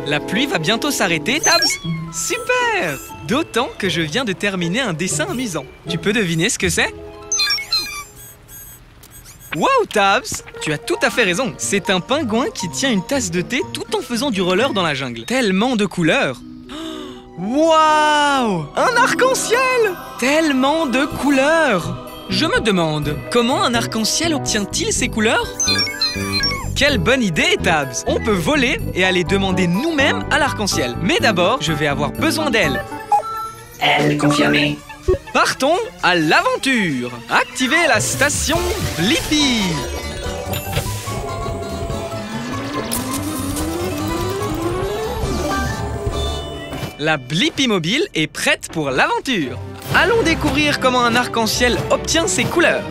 La pluie va bientôt s'arrêter, Tabs. Super! D'autant que je viens de terminer un dessin amusant. Tu peux deviner ce que c'est? Wow, Tabs! Tu as tout à fait raison. C'est un pingouin qui tient une tasse de thé tout en faisant du roller dans la jungle. Tellement de couleurs! Waouh! Un arc-en-ciel! Tellement de couleurs! Je me demande, comment un arc-en-ciel obtient-il ces couleurs? Quelle bonne idée, Tabs! On peut voler et aller demander nous-mêmes à l'arc-en-ciel. Mais d'abord, je vais avoir besoin d'elle. Elle confirmée. Partons à l'aventure! Activez la station Blippi! La Blippi mobile est prête pour l'aventure. Allons découvrir comment un arc-en-ciel obtient ses couleurs.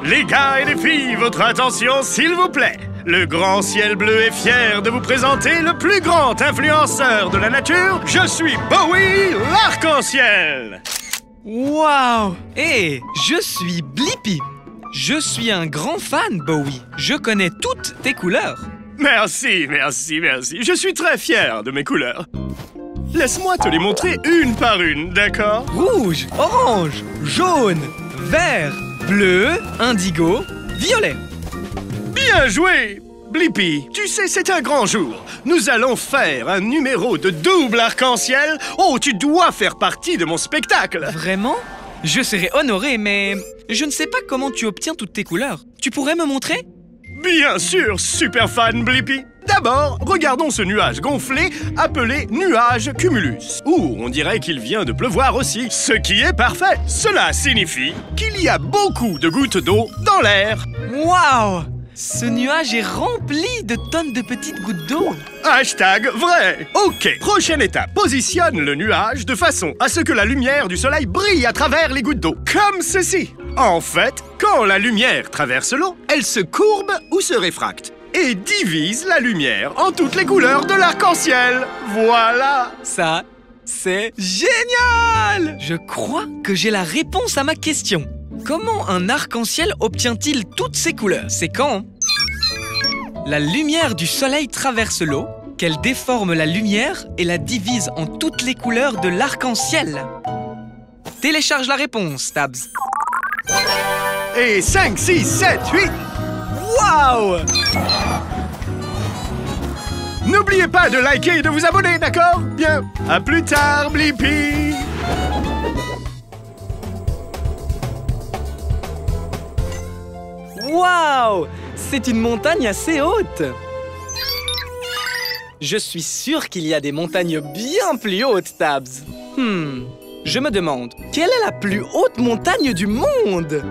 Les gars et les filles, votre attention s'il vous plaît. Le grand ciel bleu est fier de vous présenter le plus grand influenceur de la nature. Je suis Bowie, l'arc-en-ciel. Waouh! Et je suis Blippi. Je suis un grand fan, Bowie. Je connais toutes tes couleurs. Merci, merci, merci. Je suis très fier de mes couleurs. Laisse-moi te les montrer une par une, d'accord? Rouge, orange, jaune, vert, bleu, indigo, violet. Bien joué, Blippi. Tu sais, c'est un grand jour. Nous allons faire un numéro de double arc-en-ciel. Oh, tu dois faire partie de mon spectacle. Vraiment? Je serais honoré, mais je ne sais pas comment tu obtiens toutes tes couleurs. Tu pourrais me montrer? Bien sûr, super fan Blippi. D'abord, regardons ce nuage gonflé appelé nuage cumulus. Ouh, on dirait qu'il vient de pleuvoir aussi, ce qui est parfait. Cela signifie qu'il y a beaucoup de gouttes d'eau dans l'air. Waouh! Ce nuage est rempli de tonnes de petites gouttes d'eau. Hashtag vrai. Ok, prochaine étape. Positionne le nuage de façon à ce que la lumière du soleil brille à travers les gouttes d'eau. Comme ceci. En fait, quand la lumière traverse l'eau, elle se courbe ou se réfracte et divise la lumière en toutes les couleurs de l'arc-en-ciel. Voilà. Ça, c'est génial! Je crois que j'ai la réponse à ma question. Comment un arc-en-ciel obtient-il toutes ces couleurs? C'est quand la lumière du soleil traverse l'eau, qu'elle déforme la lumière et la divise en toutes les couleurs de l'arc-en-ciel. Télécharge la réponse, Tabs. Et 5, 6, 7, 8. Waouh! N'oubliez pas de liker et de vous abonner, d'accord? Bien. À plus tard, Blippi. Waouh! C'est une montagne assez haute! Je suis sûr qu'il y a des montagnes bien plus hautes, Tabs. Je me demande, quelle est la plus haute montagne du monde?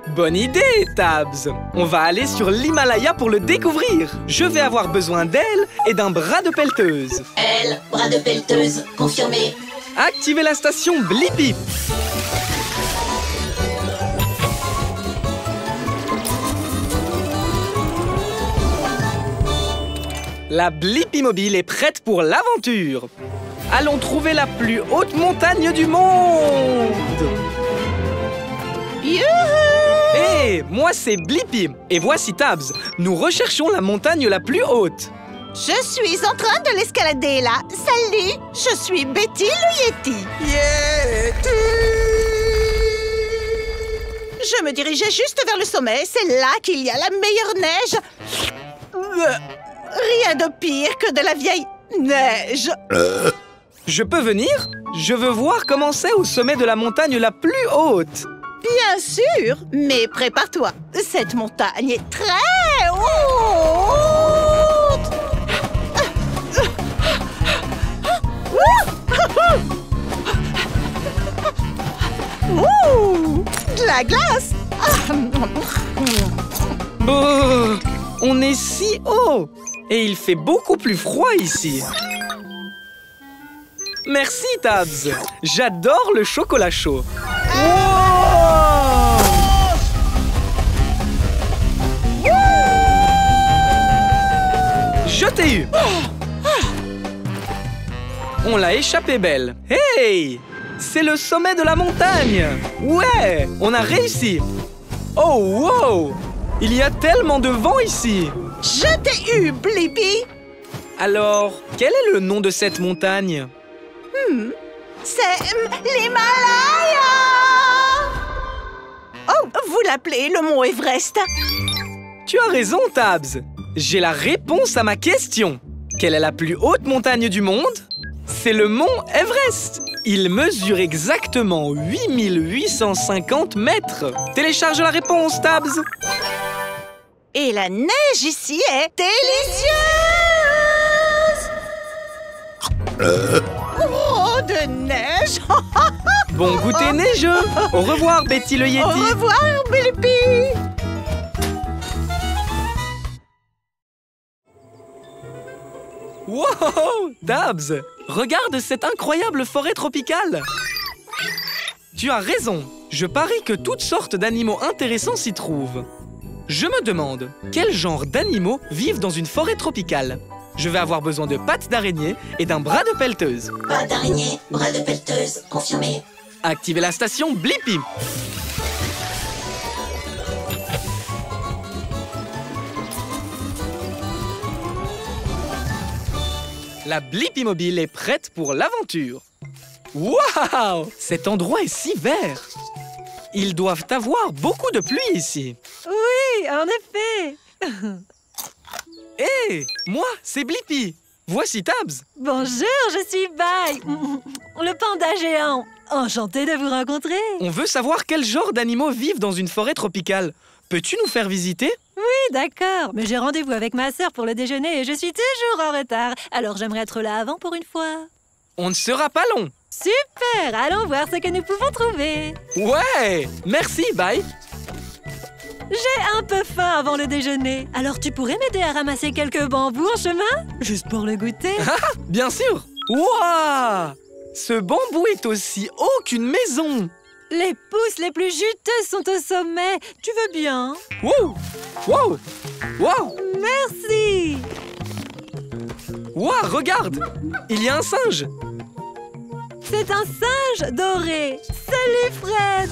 Bonne idée, Tabs! On va aller sur l'Himalaya pour le découvrir. Je vais avoir besoin d'elle et d'un bras de pelleteuse. Elle, bras de pelleteuse, confirmé. Activez la station Blippi. La Blippi mobile est prête pour l'aventure. Allons trouver la plus haute montagne du monde. Youhou! Hé, moi c'est Blippi. Et voici Tabs. Nous recherchons la montagne la plus haute. Je suis en train de l'escalader là. Salut, je suis Betty le Yeti. Yeti. Je me dirigeais juste vers le sommet. C'est là qu'il y a la meilleure neige. Rien de pire que de la vieille neige. Je peux venir? Je veux voir comment c'est au sommet de la montagne la plus haute. Bien sûr, mais prépare-toi. Cette montagne est très haute. Ouh, de la glace. Oh, on est si haut. Et il fait beaucoup plus froid ici. Merci, Tabs. J'adore le chocolat chaud. Wow! Je t'ai eu. On l'a échappé belle. Hey! C'est le sommet de la montagne! Ouais! On a réussi! Oh, wow! Il y a tellement de vent ici! Je t'ai eu, Blippi! Alors, quel est le nom de cette montagne? C'est l'Himalaya! Oh, vous l'appelez le mont Everest? Tu as raison, Tabs. J'ai la réponse à ma question. Quelle est la plus haute montagne du monde? C'est le mont Everest. Il mesure exactement 8850 mètres. Télécharge la réponse, Tabs. Et la neige ici est délicieuse! Oh, de neige! Bon goûter neigeux. Au revoir, Betty le Yeti. Au revoir, Blippi! Wow, Tabs, regarde cette incroyable forêt tropicale. Tu as raison. Je parie que toutes sortes d'animaux intéressants s'y trouvent. Je me demande, quel genre d'animaux vivent dans une forêt tropicale? Je vais avoir besoin de pattes d'araignée et d'un bras de pelleteuse. Pas d'araignée, bras de pelleteuse, confirmé. Activez la station Blippi. La Blippi Mobile est prête pour l'aventure. Waouh! Cet endroit est si vert. Ils doivent avoir beaucoup de pluie ici. Oui, en effet. Hé, moi, c'est Blippi. Voici Tabs. Bonjour, je suis Bai, le panda géant. Enchantée de vous rencontrer. On veut savoir quel genre d'animaux vivent dans une forêt tropicale. Peux-tu nous faire visiter? Oui, d'accord, mais j'ai rendez-vous avec ma sœur pour le déjeuner et je suis toujours en retard. Alors j'aimerais être là avant pour une fois. On ne sera pas long. Super, allons voir ce que nous pouvons trouver. Ouais, merci, bye. J'ai un peu faim avant le déjeuner. Alors tu pourrais m'aider à ramasser quelques bambous en chemin? Juste pour le goûter. Bien sûr. Waouh! Ce bambou est aussi haut qu'une maison. Les pousses les plus juteuses sont au sommet. Tu veux bien? Wow! Wow! Wow! Merci. Wow, regarde! Il y a un singe. C'est un singe doré. Salut Fred.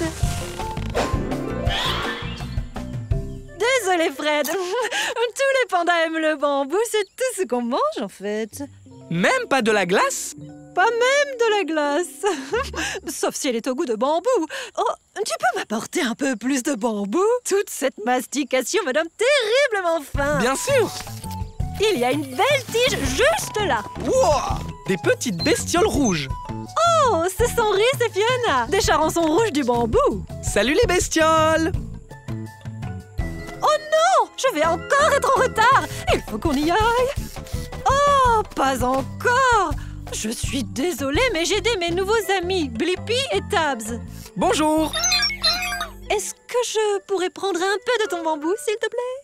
Désolé Fred. Tous les pandas aiment le bambou. C'est tout ce qu'on mange en fait. Même pas de la glace? Pas même de la glace. Sauf si elle est au goût de bambou. Oh, tu peux m'apporter un peu plus de bambou? Toute cette mastication me donne terriblement faim. Bien sûr. Il y a une belle tige juste là. Wow! Des petites bestioles rouges. Oh, ce sont Rhys et Fiona, des charançons rouges du bambou. Salut les bestioles! Oh non! Je vais encore être en retard. Il faut qu'on y aille. Oh, pas encore. Je suis désolée, mais j'ai aidé mes nouveaux amis, Blippi et Tabs. Bonjour! Est-ce que je pourrais prendre un peu de ton bambou, s'il te plaît?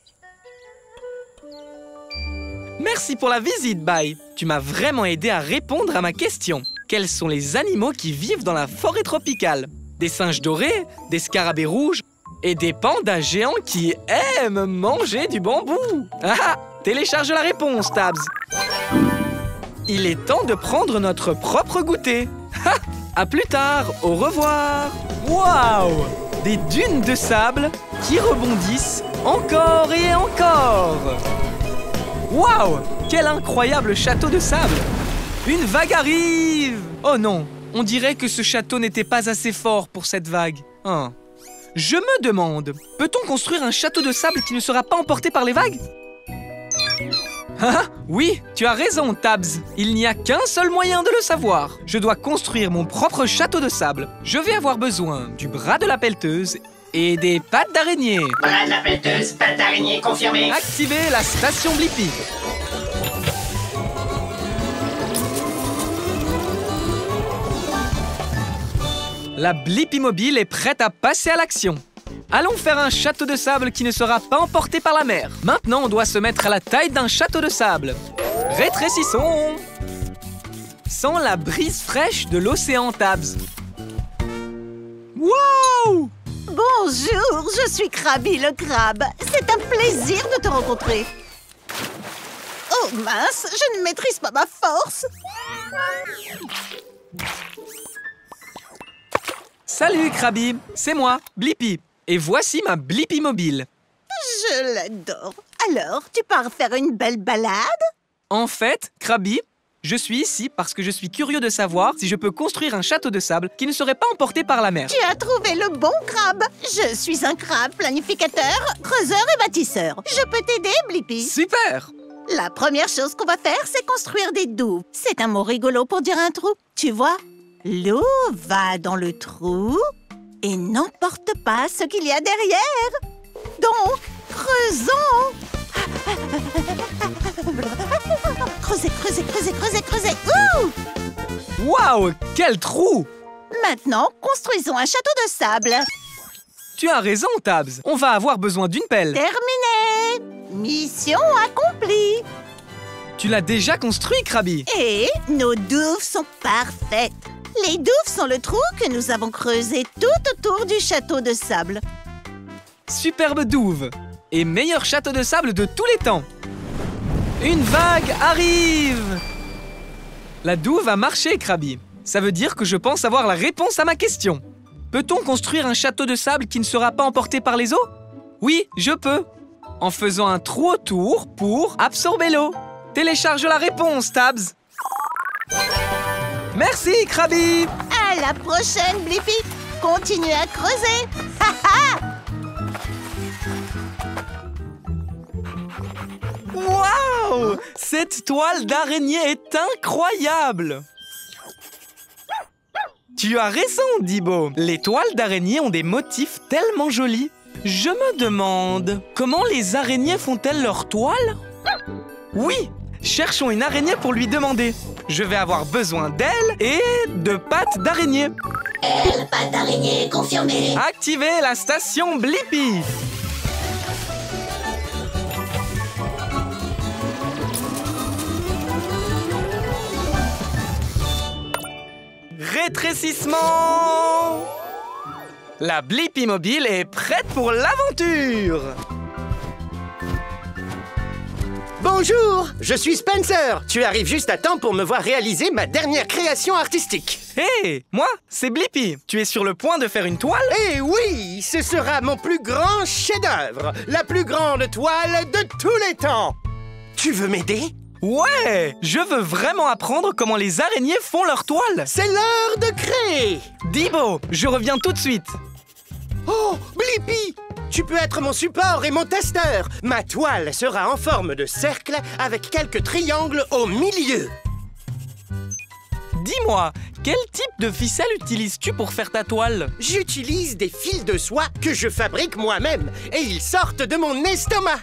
Merci pour la visite, Bye. Tu m'as vraiment aidé à répondre à ma question. Quels sont les animaux qui vivent dans la forêt tropicale? Des singes dorés, des scarabées rouges et des pandas géants qui aiment manger du bambou. Ah! Télécharge la réponse, Tabs. Il est temps de prendre notre propre goûter. Ha! À plus tard, au revoir. Waouh! Des dunes de sable qui rebondissent encore et encore. Waouh! Quel incroyable château de sable! Une vague arrive! Oh non, on dirait que ce château n'était pas assez fort pour cette vague. Hein. Je me demande, peut-on construire un château de sable qui ne sera pas emporté par les vagues? Ah, oui, tu as raison, Tabs. Il n'y a qu'un seul moyen de le savoir. Je dois construire mon propre château de sable. Je vais avoir besoin du bras de la pelleteuse et des pattes d'araignée. Bras de la pelleteuse, patte d'araignée, confirmé. Activez la station Blippi. La Blippi Mobile est prête à passer à l'action. Allons faire un château de sable qui ne sera pas emporté par la mer. Maintenant, on doit se mettre à la taille d'un château de sable. Rétrécissons. Sans la brise fraîche de l'océan, Tabs. Wow! Bonjour, je suis Krabi le crabe. C'est un plaisir de te rencontrer. Oh mince, je ne maîtrise pas ma force. Salut Krabi, c'est moi, Blippi. Et voici ma Blippi mobile. Je l'adore. Alors, tu pars faire une belle balade? En fait, Krabi, je suis ici parce que je suis curieux de savoir si je peux construire un château de sable qui ne serait pas emporté par la mer. Tu as trouvé le bon crabe. Je suis un crabe planificateur, creuseur et bâtisseur. Je peux t'aider, Blippi? Super! La première chose qu'on va faire, c'est construire des douves. C'est un mot rigolo pour dire un trou. Tu vois, l'eau va dans le trou et n'emporte pas ce qu'il y a derrière. Donc, creusons. Creusez, creusez, creusez, creusez, creusez. Ouh! Waouh, quel trou! Maintenant, construisons un château de sable. Tu as raison, Tabs. On va avoir besoin d'une pelle. Terminé. Mission accomplie. Tu l'as déjà construit, Krabi. Et nos douves sont parfaites. Les douves sont le trou que nous avons creusé tout autour du château de sable. Superbe douve. Et meilleur château de sable de tous les temps. Une vague arrive! La douve a marché, Krabi. Ça veut dire que je pense avoir la réponse à ma question. Peut-on construire un château de sable qui ne sera pas emporté par les eaux? Oui, je peux. En faisant un trou autour pour absorber l'eau. Télécharge la réponse, Tabs. Merci, Krabi. À la prochaine, Blippi. Continue à creuser. Waouh! Cette toile d'araignée est incroyable! Tu as raison, Dibo. Les toiles d'araignée ont des motifs tellement jolis. Je me demande, comment les araignées font-elles leurs toiles? Oui, cherchons une araignée pour lui demander. Je vais avoir besoin d'ailes et de pattes d'araignée. Elle, patte d'araignée confirmée. Activez la station Blippi. Rétrécissement! La Blippi mobile est prête pour l'aventure! Bonjour, je suis Spencer. Tu arrives juste à temps pour me voir réaliser ma dernière création artistique. Hé, moi, c'est Blippi. Tu es sur le point de faire une toile? Eh oui, ce sera mon plus grand chef-d'œuvre, la plus grande toile de tous les temps. Tu veux m'aider? Ouais! Je veux vraiment apprendre comment les araignées font leur toile. C'est l'heure de créer. Dibo, je reviens tout de suite. Oh, Blippi! Tu peux être mon support et mon testeur. Ma toile sera en forme de cercle avec quelques triangles au milieu. Dis-moi, quel type de ficelle utilises-tu pour faire ta toile? J'utilise des fils de soie que je fabrique moi-même et ils sortent de mon estomac.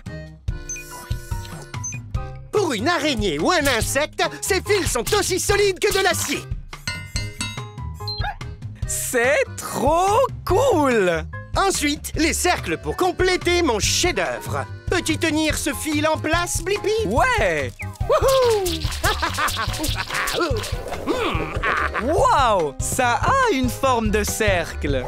Pour une araignée ou un insecte, ces fils sont aussi solides que de l'acier. C'est trop cool! Ensuite, les cercles pour compléter mon chef-d'œuvre. Peux-tu tenir ce fil en place, Blippi? Ouais! Wouhou! Waouh! Ça a une forme de cercle.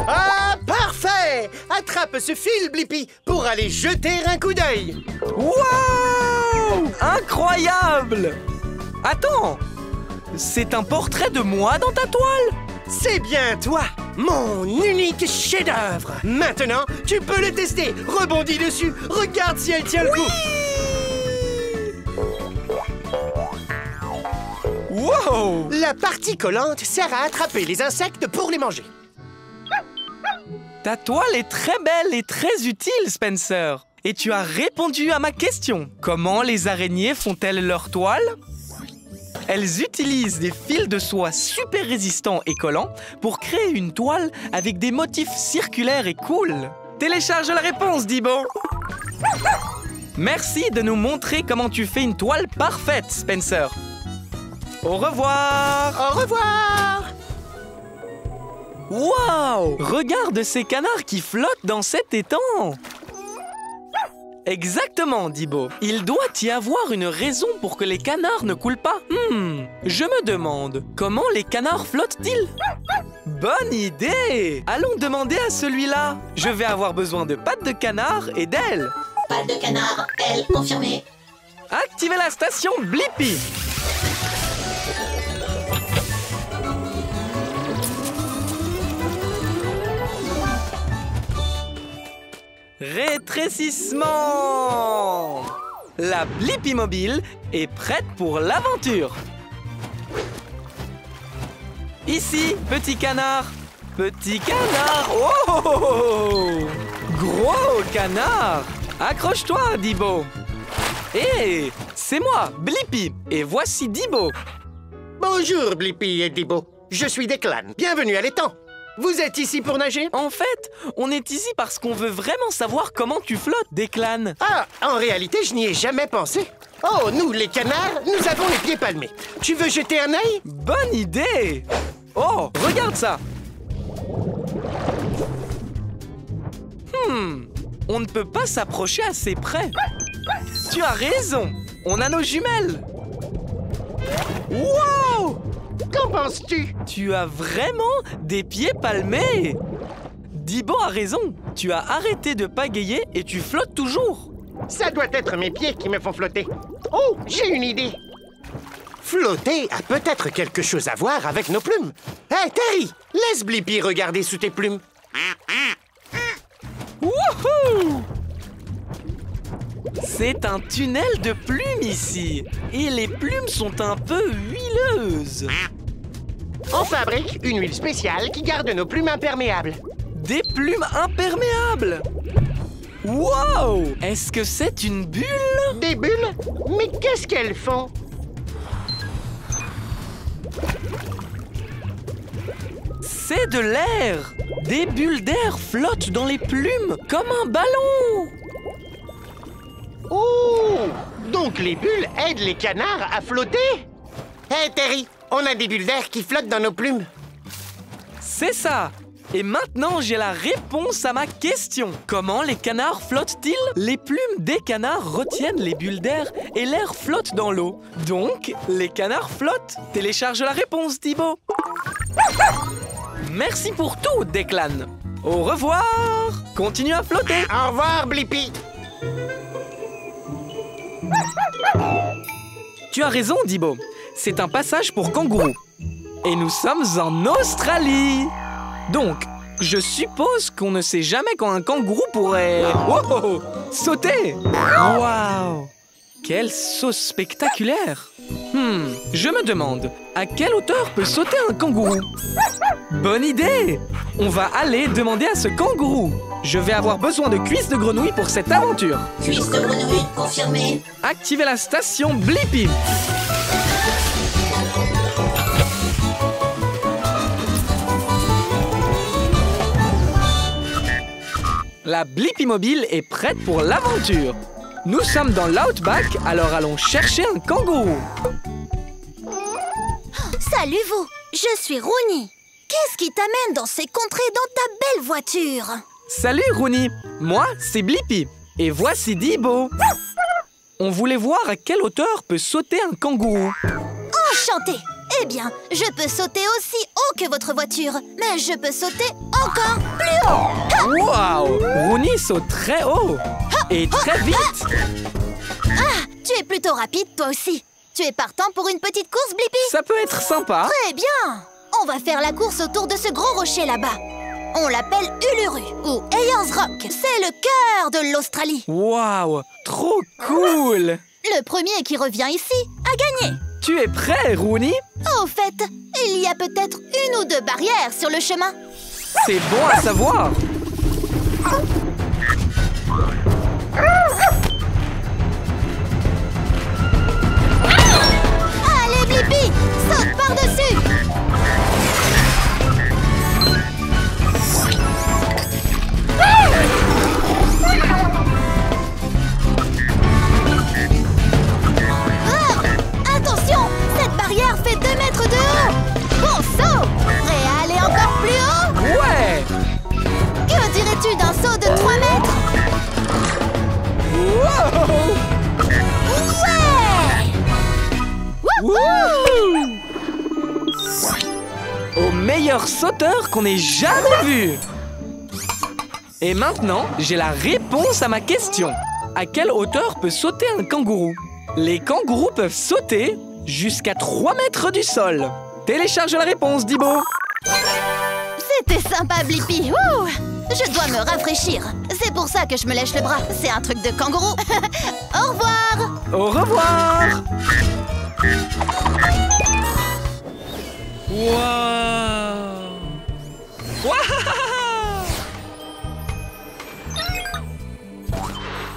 Ah, parfait! Attrape ce fil, Blippi, pour aller jeter un coup d'œil. Waouh! Incroyable! Attends! C'est un portrait de moi dans ta toile? C'est bien toi, mon unique chef-d'œuvre. Maintenant, tu peux le tester. Rebondis dessus. Regarde si elle tient le coup. Wow! La partie collante sert à attraper les insectes pour les manger. Ta toile est très belle et très utile, Spencer. Et tu as répondu à ma question. Comment les araignées font-elles leur toile? Elles utilisent des fils de soie super résistants et collants pour créer une toile avec des motifs circulaires et cool. Télécharge la réponse, Dibo. Merci de nous montrer comment tu fais une toile parfaite, Spencer. Au revoir. Au revoir. Waouh! Regarde ces canards qui flottent dans cet étang. Exactement, Dibo. Il doit y avoir une raison pour que les canards ne coulent pas. Je me demande, comment les canards flottent-ils? Bonne idée! Allons demander à celui-là. Je vais avoir besoin de pattes de canard et d'ailes. Patte de canard, elle confirmée. Activez la station Blippi. Rétrécissement. La Blippi mobile est prête pour l'aventure. Ici, petit canard. Petit canard. Oh! Gros canard. Accroche-toi, Dibo. Hé, c'est moi, Blippi. Et voici Dibo. Bonjour, Blippi et Dibo. Je suis Declan. Bienvenue à l'étang. Vous êtes ici pour nager? En fait, on est ici parce qu'on veut vraiment savoir comment tu flottes, Declan. Ah, en réalité, je n'y ai jamais pensé. Oh, nous, les canards, nous avons les pieds palmés. Tu veux jeter un œil? Bonne idée. Oh, regarde ça. On ne peut pas s'approcher assez près. Tu as raison. On a nos jumelles. Wow! Qu'en penses-tu? Tu as vraiment des pieds palmés. Dibo a raison. Tu as arrêté de pagayer et tu flottes toujours. Ça doit être mes pieds qui me font flotter. Oh, j'ai une idée. Flotter a peut-être quelque chose à voir avec nos plumes. Hé, Terry, laisse Blippi regarder sous tes plumes. Wouhou! C'est un tunnel de plumes ici. Et les plumes sont un peu huileuses. On fabrique une huile spéciale qui garde nos plumes imperméables. Des plumes imperméables. Wow! Est-ce que c'est une bulle? Des bulles? Mais qu'est-ce qu'elles font? C'est de l'air. Des bulles d'air flottent dans les plumes comme un ballon. Oh! Donc les bulles aident les canards à flotter? Hé, Terry, on a des bulles d'air qui flottent dans nos plumes. C'est ça. Et maintenant, j'ai la réponse à ma question. Comment les canards flottent-ils? Les plumes des canards retiennent les bulles d'air et l'air flotte dans l'eau. Donc, les canards flottent. Télécharge la réponse, Dibo. Merci pour tout, Declan. Au revoir. Continue à flotter. Au revoir, Blippi. Tu as raison, Dibo. C'est un passage pour kangourous. Et nous sommes en Australie. Donc, je suppose qu'on ne sait jamais quand un kangourou pourrait... Oh, sauter. Waouh! Quel saut spectaculaire. Je me demande, à quelle hauteur peut sauter un kangourou? Bonne idée! On va aller demander à ce kangourou. Je vais avoir besoin de cuisses de grenouille pour cette aventure. Cuisse de grenouille confirmée. Activez la station Blippi. La Blippi mobile est prête pour l'aventure. Nous sommes dans l'Outback, alors allons chercher un kangourou. Salut vous, je suis Rooney. Qu'est-ce qui t'amène dans ces contrées dans ta belle voiture? Salut Rooney, moi c'est Blippi. Et voici Dibo. On voulait voir à quelle hauteur peut sauter un kangourou. Enchanté. Eh bien, je peux sauter aussi haut que votre voiture, mais je peux sauter encore plus haut. Waouh! Rooney saute très haut et très vite. Ah, tu es plutôt rapide toi aussi. Tu es partant pour une petite course, Blippi? Ça peut être sympa. Très bien. On va faire la course autour de ce gros rocher là-bas. On l'appelle Uluru ou Ayers Rock. C'est le cœur de l'Australie. Waouh! Trop cool! Le premier qui revient ici a gagné. Tu es prêt, Rooney? Au fait, il y a peut-être une ou deux barrières sur le chemin. C'est bon à savoir. Allez, Blippi, saute par-dessus. Attention, cette barrière fait 2 mètres de haut. Bon saut. Prêt à aller encore plus haut? Ouais! Que dirais-tu d'un saut de 3 mètres? Wow! Ouais! Wouhou! Au meilleur sauteur qu'on ait jamais vu. Et maintenant, j'ai la réponse à ma question. À quelle hauteur peut sauter un kangourou? Les kangourous peuvent sauter jusqu'à 3 mètres du sol. Télécharge la réponse, Dibo. C'était sympa, Blippi. Ouh, je dois me rafraîchir. C'est pour ça que je me lèche le bras. C'est un truc de kangourou. Au revoir. Au revoir. Waouh.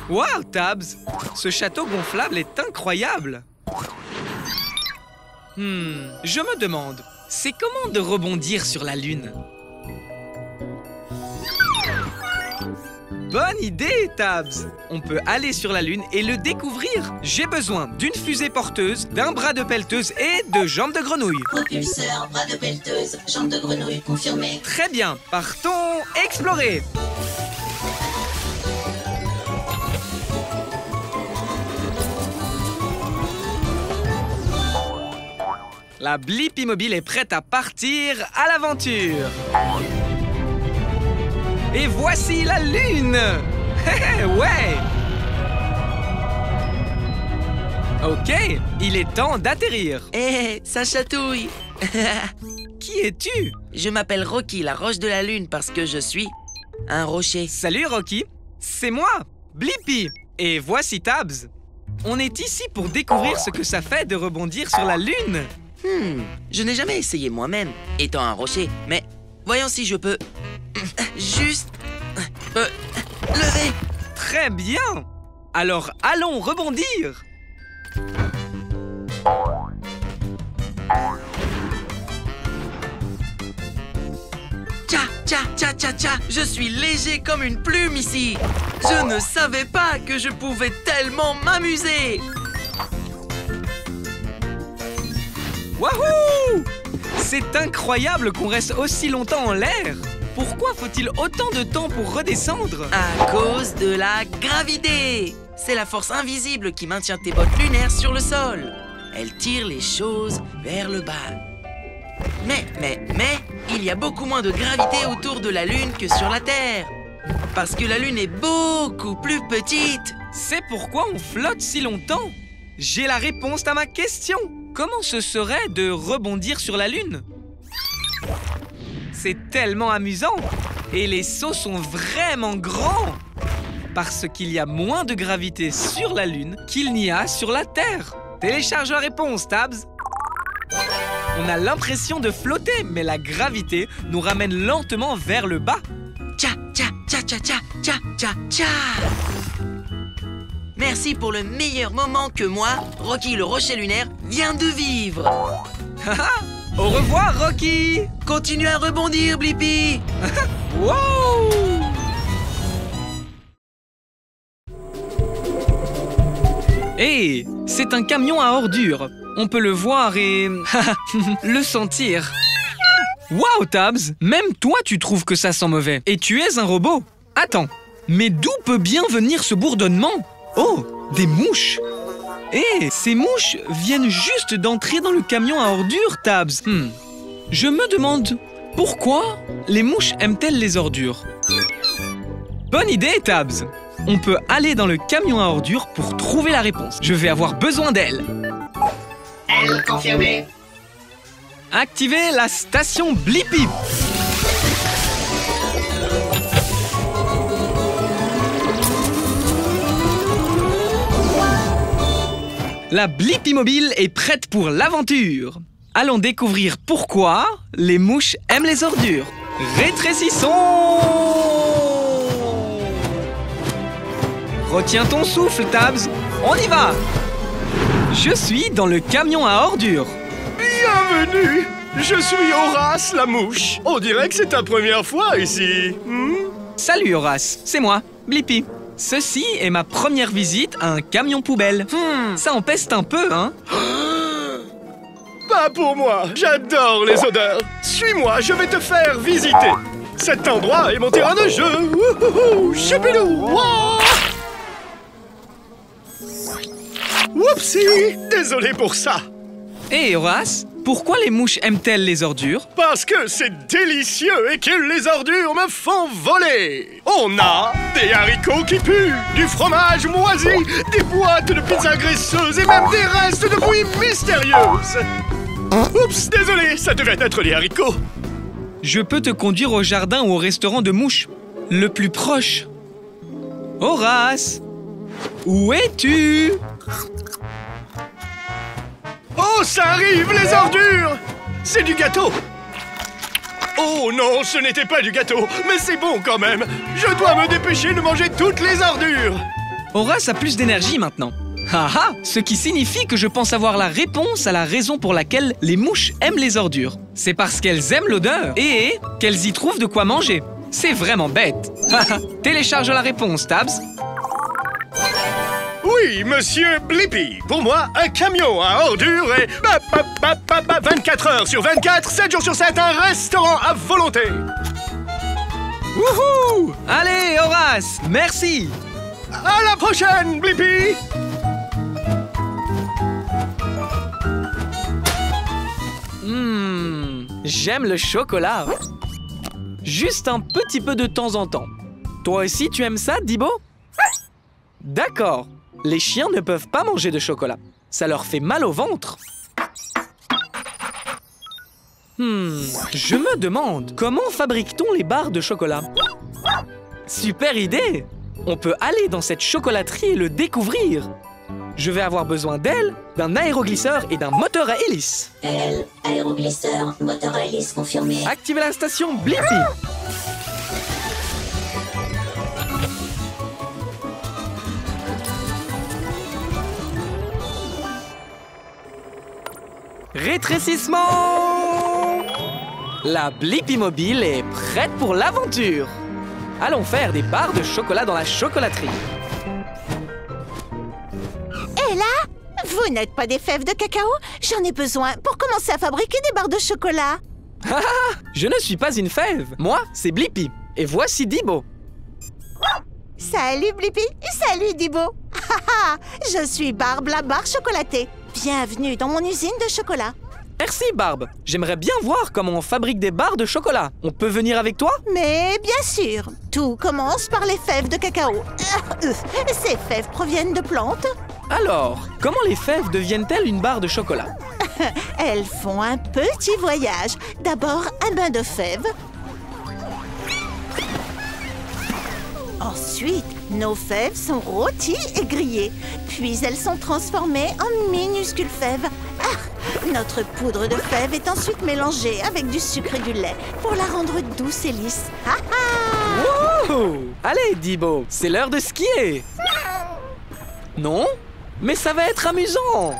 Waouh, Tabs. Ce château gonflable est incroyable. Je me demande, c'est comment de rebondir sur la Lune? Bonne idée, Tabs! On peut aller sur la Lune et le découvrir. J'ai besoin d'une fusée porteuse, d'un bras de pelleteuse et de jambes de grenouille. Propulseur, bras de pelleteuse, jambes de grenouille confirmé. Très bien, partons explorer. La Blippi Mobile est prête à partir à l'aventure. Et voici la Lune. Ouais. Ok, il est temps d'atterrir. Hé, ça chatouille. Qui es-tu? Je m'appelle Rocky, la roche de la lune, parce que je suis un rocher. Salut Rocky, c'est moi, Blippi. Et voici Tabs. On est ici pour découvrir ce que ça fait de rebondir sur la Lune. Je n'ai jamais essayé moi-même, étant un rocher, mais voyons si je peux juste lever. Très bien. Alors allons rebondir. Tcha, tcha, tcha, tcha, tcha. Je suis léger comme une plume ici. Je ne savais pas que je pouvais tellement m'amuser. Wouhou! C'est incroyable qu'on reste aussi longtemps en l'air. Pourquoi faut-il autant de temps pour redescendre? À cause de la gravité. C'est la force invisible qui maintient tes bottes lunaires sur le sol. Elle tire les choses vers le bas. Mais, il y a beaucoup moins de gravité autour de la Lune que sur la Terre. Parce que la Lune est beaucoup plus petite. C'est pourquoi on flotte si longtemps. J'ai la réponse à ma question. Comment ce serait de rebondir sur la Lune? C'est tellement amusant. Et les sauts sont vraiment grands. Parce qu'il y a moins de gravité sur la Lune qu'il n'y a sur la Terre. Télécharge la réponse, Tabs. On a l'impression de flotter, mais la gravité nous ramène lentement vers le bas. Tcha, tcha, tcha, tcha, tcha, tcha, tcha, tcha. Merci pour le meilleur moment que moi, Rocky le rocher lunaire, vient de vivre. Au revoir, Rocky. Continue à rebondir, Blippi. Wow! Hey, c'est un camion à ordures. On peut le voir et le sentir. Wow, Tabs, même toi tu trouves que ça sent mauvais. Et tu es un robot. Attends, mais d'où peut bien venir ce bourdonnement? Oh, des mouches. Et ces mouches viennent juste d'entrer dans le camion à ordures, Tabs. Je me demande, pourquoi les mouches aiment-elles les ordures? Bonne idée, Tabs. On peut aller dans le camion à ordures pour trouver la réponse. Je vais avoir besoin d'elle. Elle confirmée. Activez la station Blippi. La Blippi Mobile est prête pour l'aventure. Allons découvrir pourquoi les mouches aiment les ordures. Rétrécissons! Retiens ton souffle, Tabs. On y va! Je suis dans le camion à ordures. Bienvenue! Je suis Horace la mouche. On dirait que c'est ta première fois ici. Salut Horace, c'est moi, Blippi. Ceci est ma première visite à un camion poubelle. Ça en peste un peu, hein? Pas pour moi, j'adore les odeurs. Suis-moi, je vais te faire visiter. Cet endroit est mon terrain de jeu. Wouhouhou, choupidou, wouah. Whoopsie, désolé pour ça. Hé Horace, Pourquoi les mouches aiment-elles les ordures? Parce que c'est délicieux et que les ordures me font voler. On a des haricots qui puent, du fromage moisi, des boîtes de pizza graisseuses et même des restes de bouillie mystérieuses. Oups, désolé, ça devait être les haricots. Je peux te conduire au jardin ou au restaurant de mouches, le plus proche. Horace, où es-tu? Oh, ça arrive, les ordures! C'est du gâteau! Oh non, ce n'était pas du gâteau, mais c'est bon quand même! Je dois me dépêcher de manger toutes les ordures! Horace a plus d'énergie maintenant. Haha, ce qui signifie que je pense avoir la réponse à la raison pour laquelle les mouches aiment les ordures. C'est parce qu'elles aiment l'odeur et qu'elles y trouvent de quoi manger. C'est vraiment bête. Télécharge la réponse, Tabs. Oui, monsieur Blippi. Pour moi, un camion à ordures et 24 heures sur 24, 7 jours sur 7, un restaurant à volonté. Wouhou! Allez, Horace, merci. À la prochaine, Blippi. J'aime le chocolat. Juste un petit peu de temps en temps. Toi aussi, tu aimes ça, Dibo? D'accord. Les chiens ne peuvent pas manger de chocolat. Ça leur fait mal au ventre. Je me demande, comment fabrique-t-on les barres de chocolat? Super idée! On peut aller dans cette chocolaterie et le découvrir. Je vais avoir besoin d'elle, d'un aéroglisseur et d'un moteur à hélice. Aéroglisseur, moteur à hélice confirmé. Activez la station Blippi. Rétrécissement! La Blippi Mobile est prête pour l'aventure. Allons faire des barres de chocolat dans la chocolaterie. Et là, vous n'êtes pas des fèves de cacao? J'en ai besoin pour commencer à fabriquer des barres de chocolat. Je ne suis pas une fève. Moi, c'est Blippi. Et voici Dibo. Salut Blippi, salut Dibo. Je suis Barbe, la barre chocolatée. Bienvenue dans mon usine de chocolat. Merci, Barbe. J'aimerais bien voir comment on fabrique des barres de chocolat. On peut venir avec toi? Mais bien sûr, tout commence par les fèves de cacao. Ces fèves proviennent de plantes. Alors, comment les fèves deviennent-elles une barre de chocolat? Elles font un petit voyage. D'abord, un bain de fèves. Ensuite, nos fèves sont rôties et grillées. Puis elles sont transformées en minuscules fèves. Notre poudre de fèves est ensuite mélangée avec du sucre et du lait pour la rendre douce et lisse. Wouhou! Allez, Dibo, c'est l'heure de skier. Non? Mais ça va être amusant.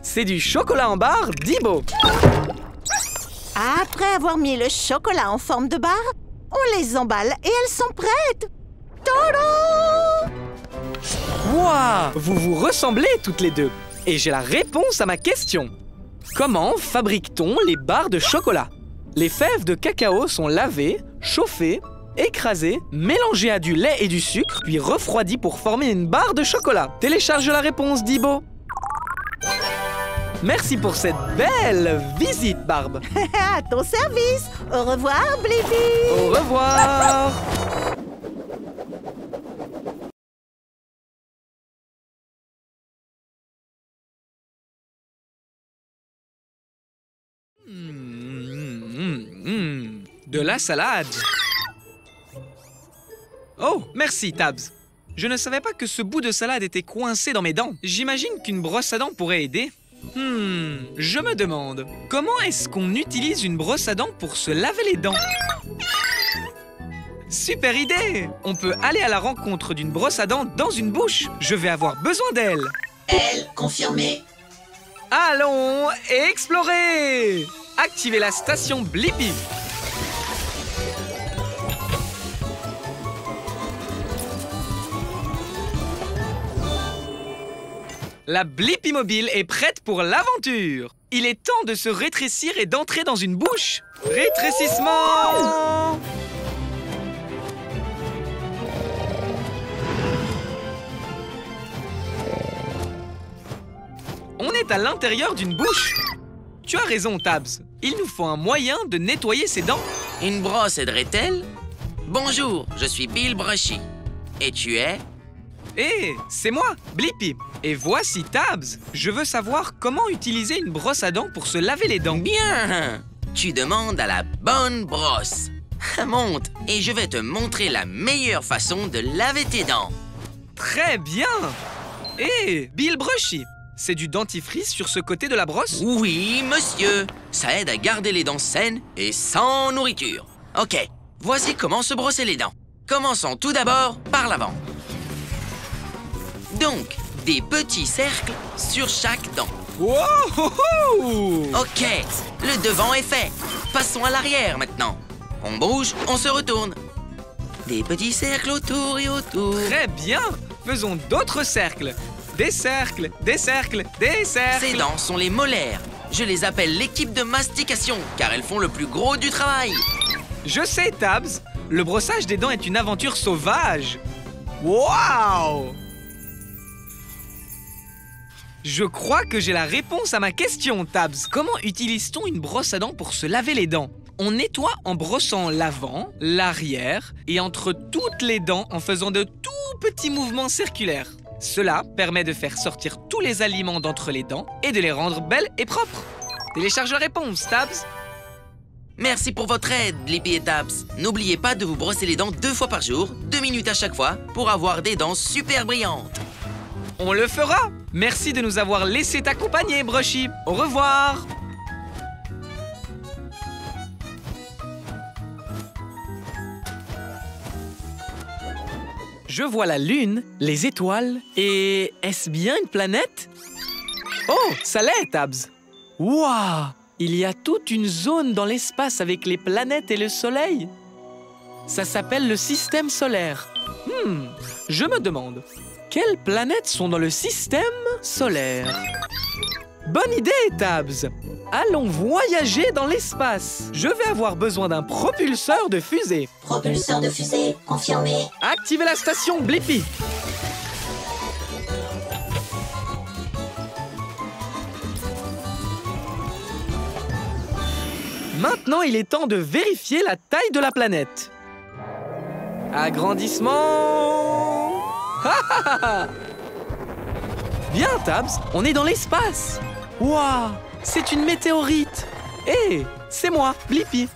C'est du chocolat en barre, Dibo. Après avoir mis le chocolat en forme de barre, on les emballe et elles sont prêtes. Tadam! Wouah! Vous vous ressemblez toutes les deux. Et j'ai la réponse à ma question. Comment fabrique-t-on les barres de chocolat? Les fèves de cacao sont lavées, chauffées, écrasées, mélangées à du lait et du sucre, puis refroidies pour former une barre de chocolat. Télécharge la réponse, Dibo. Merci pour cette belle visite, Barbe. À ton service. Au revoir, Blippi. Au revoir. De la salade. Oh, merci, Tabs. Je ne savais pas que ce bout de salade était coincé dans mes dents. J'imagine qu'une brosse à dents pourrait aider. Je me demande, comment est-ce qu'on utilise une brosse à dents pour se laver les dents? Super idée! On peut aller à la rencontre d'une brosse à dents dans une bouche. Je vais avoir besoin d'elle. Elle, confirmé. Allons explorer! Activez la station Blippi. La Blippi Mobile est prête pour l'aventure. Il est temps de se rétrécir et d'entrer dans une bouche. Rétrécissement! On est à l'intérieur d'une bouche. Tu as raison, Tabs. Il nous faut un moyen de nettoyer ses dents. Une brosse aiderait-elle? Bonjour, je suis Bill Brushy. Et tu es? Hé, c'est moi, Blippi. Et voici Tabs. Je veux savoir comment utiliser une brosse à dents pour se laver les dents. Bien! Tu demandes à la bonne brosse. Monte et je vais te montrer la meilleure façon de laver tes dents. Très bien. Hé, Bill Brushy. C'est du dentifrice sur ce côté de la brosse? Oui, monsieur. Ça aide à garder les dents saines et sans nourriture. Ok, voici comment se brosser les dents. Commençons tout d'abord par l'avant. Donc, des petits cercles sur chaque dent. Wow! Ok, le devant est fait. Passons à l'arrière maintenant. On bouge, on se retourne. Des petits cercles autour et autour. Très bien. Faisons d'autres cercles. Des cercles, des cercles, des cercles. Ces dents sont les molaires. Je les appelle l'équipe de mastication, car elles font le plus gros du travail. Je sais, Tabs. Le brossage des dents est une aventure sauvage. Waouh! Je crois que j'ai la réponse à ma question, Tabs. Comment utilise-t-on une brosse à dents pour se laver les dents? On nettoie en brossant l'avant, l'arrière et entre toutes les dents en faisant de tout petits mouvements circulaires. Cela permet de faire sortir tous les aliments d'entre les dents et de les rendre belles et propres. Télécharge la réponse, Tabs. Merci pour votre aide, Blippi et Tabs. N'oubliez pas de vous brosser les dents 2 fois par jour, 2 minutes à chaque fois, pour avoir des dents super brillantes. On le fera. Merci de nous avoir laissé t'accompagner, Brushy. Au revoir. Je vois la lune, les étoiles et... Est-ce bien une planète? Oh, ça l'est, Tabs. Waouh! Il y a toute une zone dans l'espace avec les planètes et le soleil. Ça s'appelle le système solaire. Je me demande, quelles planètes sont dans le système solaire? Bonne idée, Tabs. Allons voyager dans l'espace. Je vais avoir besoin d'un propulseur de fusée. Propulseur de fusée, confirmé. Activez la station Blippi. Maintenant, il est temps de vérifier la taille de la planète. Agrandissement. Bien, Tabs, on est dans l'espace. Waouh, c'est une météorite. Hé, c'est moi, Blippi.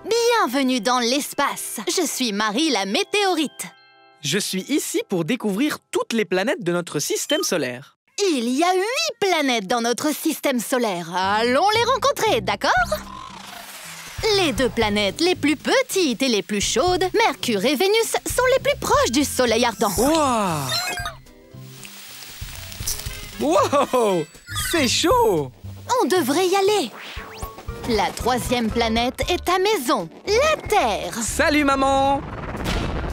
Bienvenue dans l'espace. Je suis Marie la météorite. Je suis ici pour découvrir toutes les planètes de notre système solaire. Il y a 8 planètes dans notre système solaire. Allons les rencontrer, d'accord? Les 2 planètes les plus petites et les plus chaudes, Mercure et Vénus, sont les plus proches du soleil ardent. Waouh! Wow! C'est chaud! On devrait y aller. La 3e planète est ta maison, la Terre. Salut, maman!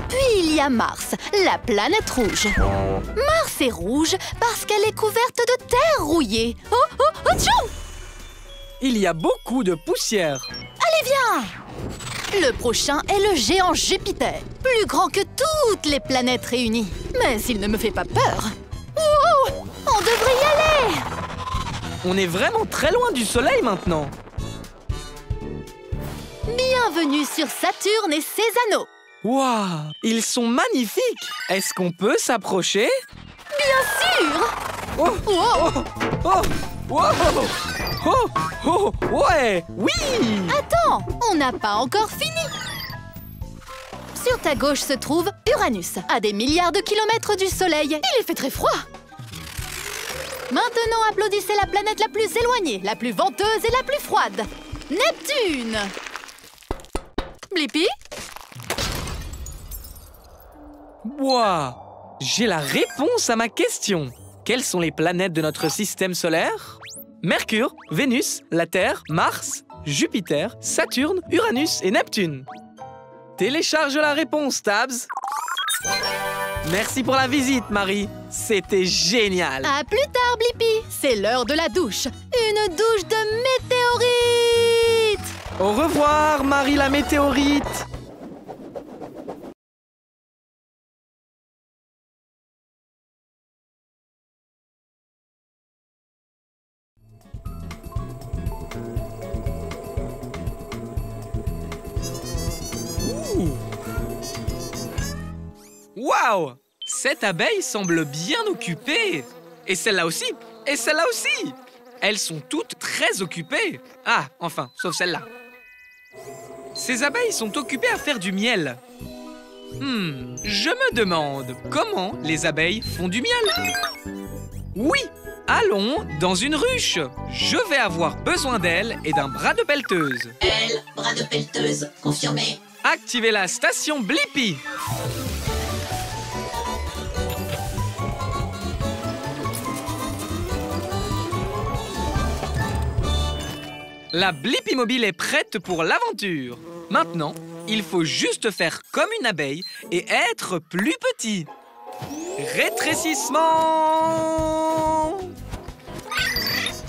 Puis il y a Mars, la planète rouge. Mars est rouge parce qu'elle est couverte de terre rouillée. Oh, oh, oh, tchou! Il y a beaucoup de poussière. Allez, viens! Le prochain est le géant Jupiter, plus grand que toutes les planètes réunies. Mais il ne me fait pas peur. Wow! On devrait y aller! On est vraiment très loin du soleil maintenant. Bienvenue sur Saturne et ses anneaux. Waouh! Ils sont magnifiques! Est-ce qu'on peut s'approcher? Bien sûr! Oh! Wow! Oh! Oh! Oh! Oh! Ouais! Oui! Attends, on n'a pas encore fini. Sur ta gauche se trouve Uranus, à des milliards de kilomètres du Soleil. Il fait très froid. Maintenant, applaudissez la planète la plus éloignée, la plus venteuse et la plus froide. Neptune! Blippi? Waouh! J'ai la réponse à ma question. Quelles sont les planètes de notre système solaire? Mercure, Vénus, la Terre, Mars, Jupiter, Saturne, Uranus et Neptune. Télécharge la réponse, Tabs. Merci pour la visite, Marie. C'était génial. À plus tard, Blippi. C'est l'heure de la douche. Une douche de météorite. Au revoir, Marie la météorite. Waouh! Cette abeille semble bien occupée. Et celle-là aussi. Et celle-là aussi. Elles sont toutes très occupées. Ah, enfin, sauf celle-là. Ces abeilles sont occupées à faire du miel. Je me demande comment les abeilles font du miel. Oui, allons dans une ruche. Je vais avoir besoin d'elles et d'un bras de pelleteuse. Elle, bras de pelleteuse, confirmé. Activez la station Blippi. La Blippi mobile est prête pour l'aventure. Maintenant, il faut juste faire comme une abeille et être plus petit. Rétrécissement!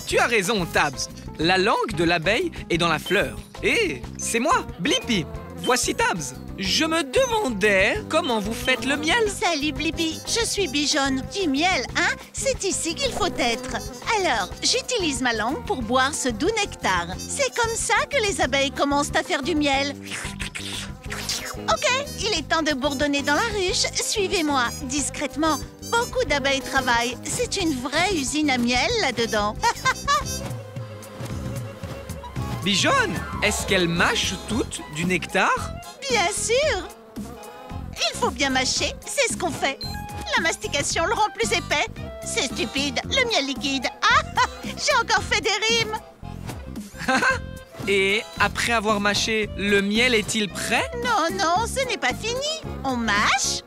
Tu as raison, Tabs. La langue de l'abeille est dans la fleur. Et c'est moi, Blippi. Voici Tabs. Je me demandais comment vous faites le miel. Salut Blippi, je suis Bijonne. Du miel, hein? C'est ici qu'il faut être. Alors, j'utilise ma langue pour boire ce doux nectar. C'est comme ça que les abeilles commencent à faire du miel. Ok, il est temps de bourdonner dans la ruche. Suivez-moi, discrètement. Beaucoup d'abeilles travaillent. C'est une vraie usine à miel là-dedans. Bijonne, est-ce qu'elles mâchent toutes du nectar? Bien sûr! Il faut bien mâcher, c'est ce qu'on fait. La mastication le rend plus épais. C'est stupide, le miel liquide. Ah, j'ai encore fait des rimes. Et après avoir mâché, le miel est-il prêt? Non, non, ce n'est pas fini. On mâche,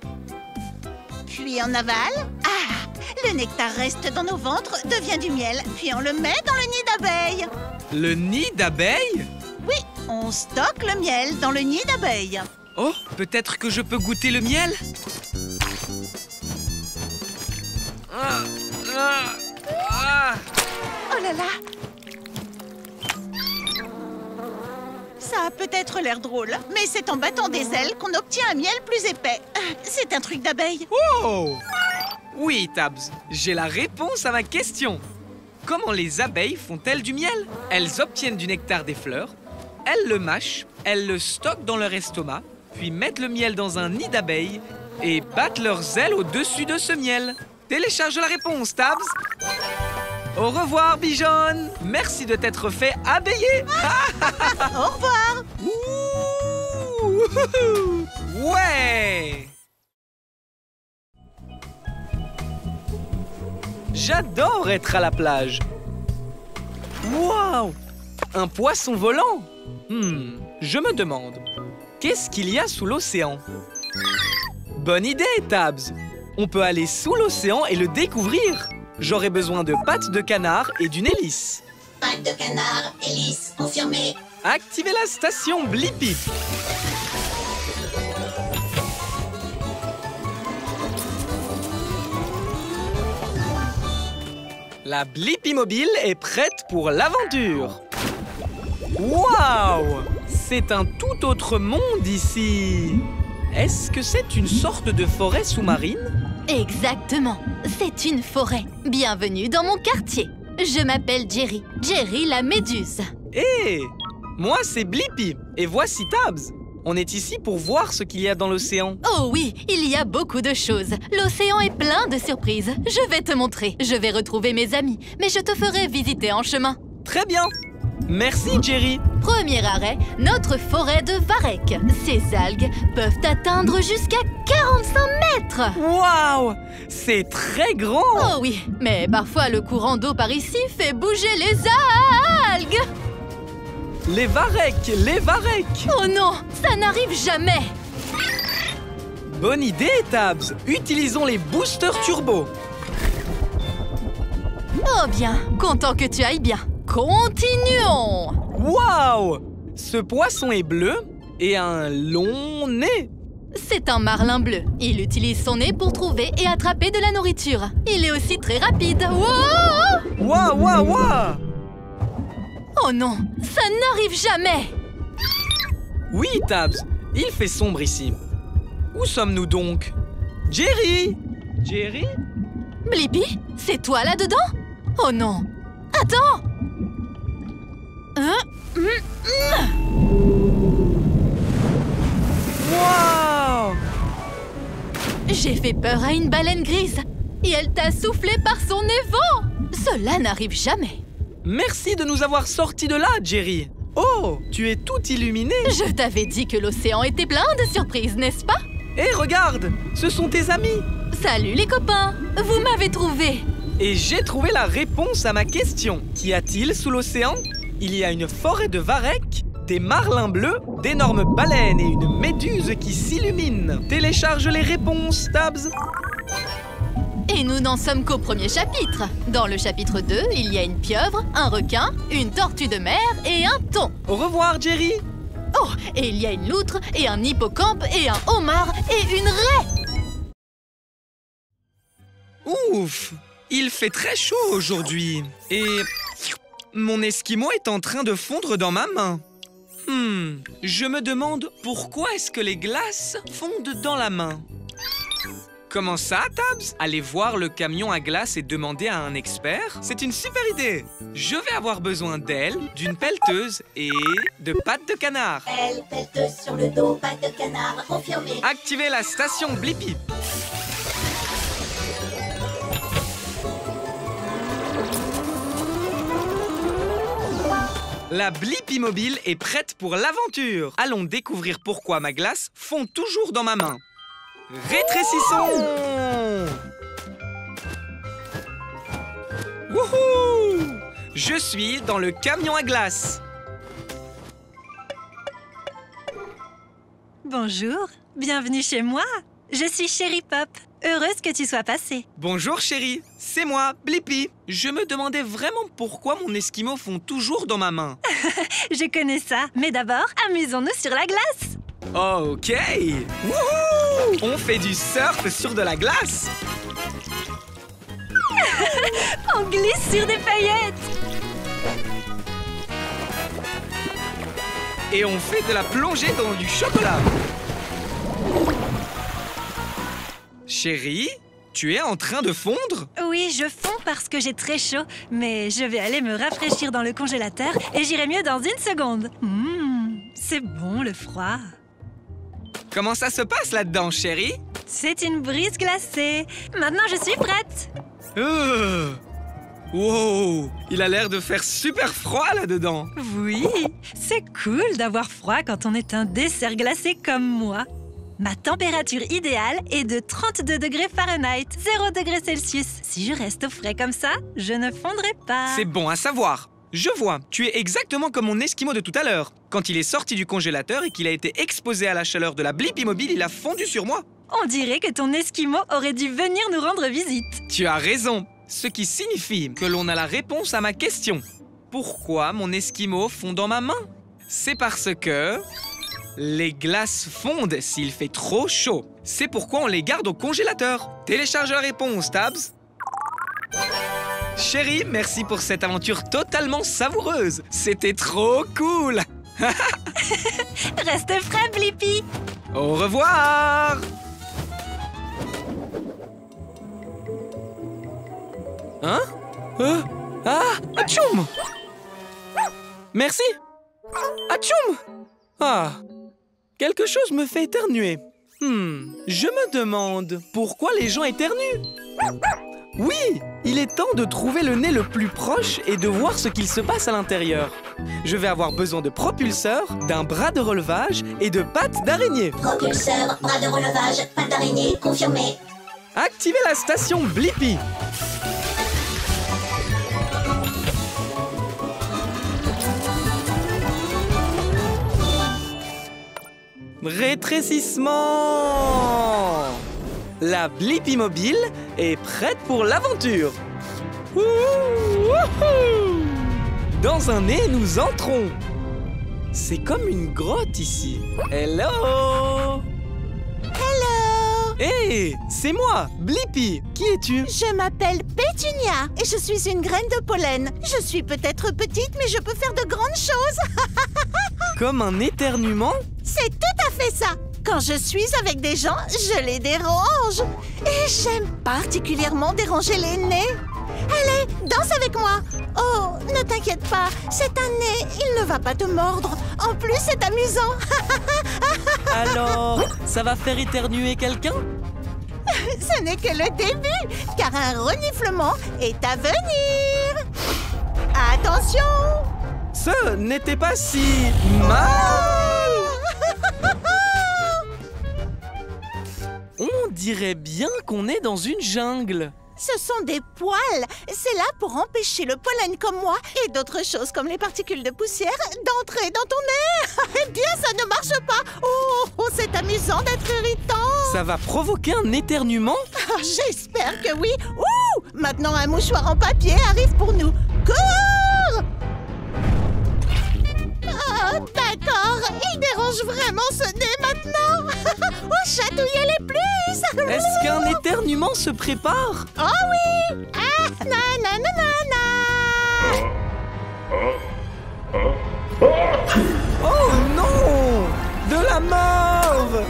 puis on avale. Ah, le nectar reste dans nos ventres, devient du miel, puis on le met dans le nid d'abeilles. Le nid d'abeilles? Oui, on stocke le miel dans le nid d'abeilles. Oh, peut-être que je peux goûter le miel? Oh là là! Ça a peut-être l'air drôle, mais c'est en battant des ailes qu'on obtient un miel plus épais. C'est un truc d'abeille. Oh! Oui, Tabs, j'ai la réponse à ma question. Comment les abeilles font-elles du miel? Elles obtiennent du nectar des fleurs, elles le mâchent, elles le stockent dans leur estomac, puis mettent le miel dans un nid d'abeilles et battent leurs ailes au-dessus de ce miel. Télécharge la réponse, Tabs. Au revoir, Bijonne. Merci de t'être fait abeiller. Au revoir. Ouh. Ouais. J'adore être à la plage. Waouh! Un poisson volant. Je me demande, qu'est-ce qu'il y a sous l'océan? Bonne idée, Tabs. On peut aller sous l'océan et le découvrir. J'aurai besoin de pattes de canard et d'une hélice. Pattes de canard, hélice, confirmé. Activez la station Blippi. La Blippi mobile est prête pour l'aventure. Waouh! C'est un tout autre monde ici. Est-ce que c'est une sorte de forêt sous-marine? Exactement, c'est une forêt. Bienvenue dans mon quartier. Je m'appelle Jerry, Jerry la méduse. Hé! Moi, c'est Blippi. Et voici Tabs. On est ici pour voir ce qu'il y a dans l'océan. Oh oui, il y a beaucoup de choses. L'océan est plein de surprises. Je vais te montrer. Je vais retrouver mes amis, mais je te ferai visiter en chemin. Très bien. Merci, Jerry. Premier arrêt, notre forêt de varech. Ces algues peuvent atteindre jusqu'à 45 mètres. Waouh! C'est très grand. Oh oui, mais parfois le courant d'eau par ici fait bouger les algues. Les varech, les varech. Oh non, ça n'arrive jamais. Bonne idée, Tabs. Utilisons les boosters turbo. Oh bien, content que tu ailles bien. Continuons. Waouh! Ce poisson est bleu et a un long nez. C'est un marlin bleu. Il utilise son nez pour trouver et attraper de la nourriture. Il est aussi très rapide. Wow! Ouah, ouah, ouah! Oh non, ça n'arrive jamais! Oui, Tabs, il fait sombre ici. Où sommes-nous donc? Jerry! Jerry? Blippi, c'est toi là-dedans? Oh non! Attends! Wow! J'ai fait peur à une baleine grise et elle t'a soufflé par son évent! Cela n'arrive jamais! Merci de nous avoir sortis de là, Jerry. Oh, tu es tout illuminé. Je t'avais dit que l'océan était plein de surprises, n'est-ce pas? Et regarde, ce sont tes amis. Salut les copains! Vous m'avez trouvé! Et j'ai trouvé la réponse à ma question. Qu'y a-t-il sous l'océan? Il y a une forêt de varech, des marlins bleus, d'énormes baleines et une méduse qui s'illumine. Télécharge les réponses, Tabs. Et nous n'en sommes qu'au premier chapitre. Dans le chapitre 2, il y a une pieuvre, un requin, une tortue de mer et un thon. Au revoir, Jerry. Oh, et il y a une loutre et un hippocampe et un homard et une raie. Ouf, il fait très chaud aujourd'hui. Et mon esquimau est en train de fondre dans ma main. Je me demande pourquoi est-ce que les glaces fondent dans la main. Comment ça, Tabs? Aller voir le camion à glace et demander à un expert? C'est une super idée. Je vais avoir besoin d'ailes, d'une pelleteuse et de pattes de canard. Elle pelleteuse sur le dos, patte de canard, confirmé. Activez la station Blippi. La Blippi mobile est prête pour l'aventure. Allons découvrir pourquoi ma glace fond toujours dans ma main. Rétrécissons! Wouhou! Je suis dans le camion à glace. Bonjour, bienvenue chez moi. Je suis Chérie Pop. Heureuse que tu sois passée. Bonjour chérie, c'est moi, Blippi. Je me demandais vraiment pourquoi mon esquimau fond toujours dans ma main. Je connais ça, mais d'abord, amusons-nous sur la glace. Ok! Wouhou! On fait du surf sur de la glace. On glisse sur des paillettes. Et on fait de la plongée dans du chocolat. Chérie, tu es en train de fondre? Oui, je fonds parce que j'ai très chaud, mais je vais aller me rafraîchir dans le congélateur et j'irai mieux dans une seconde. C'est bon le froid. Comment ça se passe là-dedans, chérie? C'est une brise glacée. Maintenant, je suis prête. Wow, il a l'air de faire super froid là-dedans. Oui, c'est cool d'avoir froid quand on est un dessert glacé comme moi. Ma température idéale est de 32 degrés Fahrenheit, 0 degrés Celsius. Si je reste au frais comme ça, je ne fondrai pas. C'est bon à savoir. Je vois, tu es exactement comme mon esquimau de tout à l'heure. Quand il est sorti du congélateur et qu'il a été exposé à la chaleur de la Blippi mobile, il a fondu sur moi. On dirait que ton esquimau aurait dû venir nous rendre visite. Tu as raison. Ce qui signifie que l'on a la réponse à ma question. Pourquoi mon esquimau fond dans ma main? C'est parce que les glaces fondent s'il fait trop chaud. C'est pourquoi on les garde au congélateur. Télécharge la réponse, Tabs. Chérie, merci pour cette aventure totalement savoureuse. C'était trop cool. Reste frais, Blippi. Au revoir. Hein? Atchoum! Merci. Atchoum! Ah, quelque chose me fait éternuer. Je me demande pourquoi les gens éternuent. Oui, il est temps de trouver le nez le plus proche et de voir ce qu'il se passe à l'intérieur. Je vais avoir besoin de propulseurs, d'un bras de relevage et de pattes d'araignée. Propulseur, bras de relevage, patte d'araignée, confirmé. Activez la station Blippi. Rétrécissement! La Blippi mobile est prête pour l'aventure. Dans un nez, nous entrons. C'est comme une grotte ici. Hello! Hé, c'est moi, Blippi. Qui es-tu? Je m'appelle Pétunia et je suis une graine de pollen. Je suis peut-être petite, mais je peux faire de grandes choses. Comme un éternuement? C'est tout à fait ça. Quand je suis avec des gens, je les dérange. Et j'aime particulièrement déranger les nez. Allez, danse avec moi. Oh, ne t'inquiète pas, c'est un nez, il ne va pas te mordre. En plus, c'est amusant. Alors, ça va faire éternuer quelqu'un? Ce n'est que le début, car un reniflement est à venir. Attention! Ce n'était pas si mal. On dirait bien qu'on est dans une jungle. Ce sont des poils. C'est là pour empêcher le pollen comme moi et d'autres choses comme les particules de poussière d'entrer dans ton nez. Eh bien, ça ne marche pas. Oh, c'est amusant d'être irritant. Ça va provoquer un éternuement? Oh, j'espère que oui. Ouh, maintenant, un mouchoir en papier arrive pour nous. Cours! Ah, d'accord. Il dérange vraiment ce nez maintenant. Oh, chatouiller les plus. Est-ce qu'un éternuement se prépare? Oh oui! Ah, nananana! Oh non! De la morve!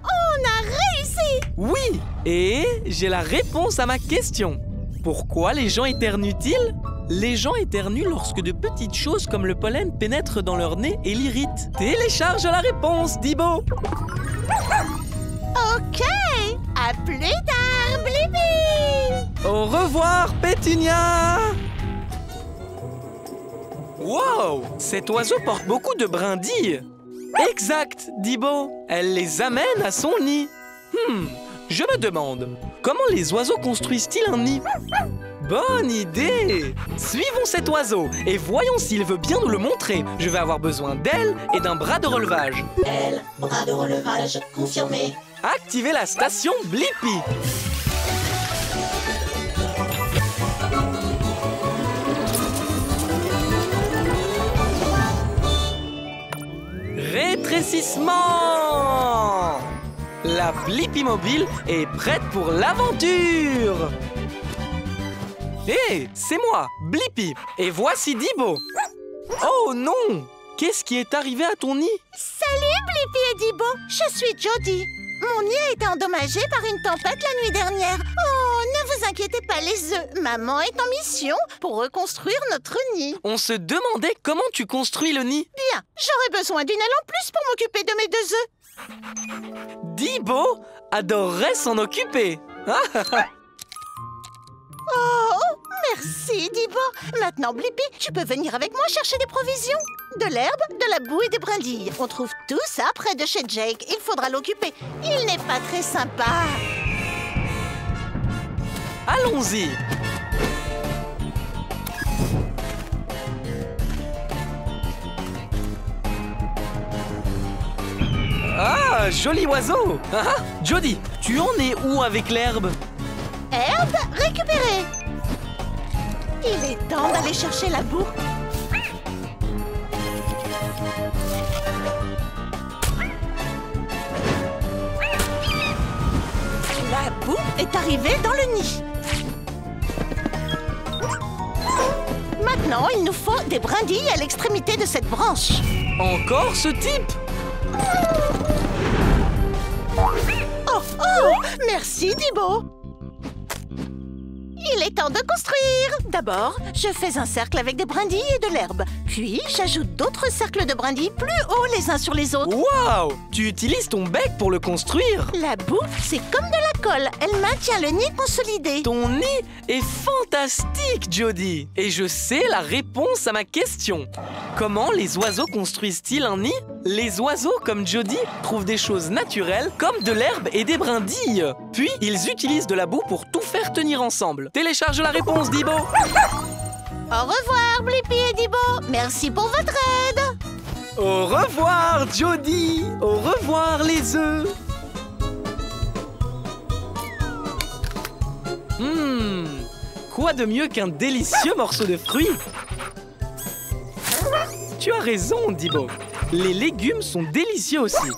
On a réussi! Oui! Et j'ai la réponse à ma question. Pourquoi les gens éternuent-ils? Les gens éternuent lorsque de petites choses comme le pollen pénètrent dans leur nez et l'irritent. Télécharge la réponse, Dibo! Ok! À plus tard, Blippi! Au revoir, Pétunia! Wow! Cet oiseau porte beaucoup de brindilles. Exact, Dibo. Elle les amène à son nid. Je me demande, comment les oiseaux construisent-ils un nid? Bonne idée! Suivons cet oiseau et voyons s'il veut bien nous le montrer. Je vais avoir besoin d'ailes et d'un bras de relevage. Aile, bras de relevage, confirmé. Activez la station Blippi. Rétrécissement! La Blippi mobile est prête pour l'aventure! Hé, c'est moi, Blippi, et voici Dibo. Oh non! Qu'est-ce qui est arrivé à ton nid? Salut, Blippi et Dibo! Je suis Jody. Mon nid a été endommagé par une tempête la nuit dernière. Oh, ne vous inquiétez pas, les œufs. Maman est en mission pour reconstruire notre nid. On se demandait comment tu construis le nid. Bien, j'aurais besoin d'une aile en plus pour m'occuper de mes 2 œufs. Dibo adorerait s'en occuper. Oh, merci, Dibo. Maintenant, Blippi, tu peux venir avec moi chercher des provisions. De l'herbe, de la boue et des brindilles. On trouve tout ça près de chez Jake. Il faudra l'occuper. Il n'est pas très sympa. Allons-y. Ah, joli oiseau. Jody, tu en es où avec l'herbe? Herbe récupérée. Il est temps d'aller chercher la boue. La boue est arrivée dans le nid. Maintenant, il nous faut des brindilles à l'extrémité de cette branche. Encore ce type? Oh, merci, Dibo. Il est temps de construire. D'abord, je fais un cercle avec des brindilles et de l'herbe. Puis, j'ajoute d'autres cercles de brindilles plus hauts les uns sur les autres. Waouh! Tu utilises ton bec pour le construire? La boue, c'est comme de la colle. Elle maintient le nid consolidé. Ton nid est fantastique, Jody. Et je sais la réponse à ma question. Comment les oiseaux construisent-ils un nid? Les oiseaux, comme Jody, trouvent des choses naturelles comme de l'herbe et des brindilles. Puis, ils utilisent de la boue pour tout faire tenir ensemble. Télécharge la réponse, Dibo. Au revoir, Blippi et Dibo. Merci pour votre aide. Au revoir, Jody. Au revoir, les œufs. Quoi de mieux qu'un délicieux morceau de fruit? Tu as raison, Dibo. Les légumes sont délicieux aussi.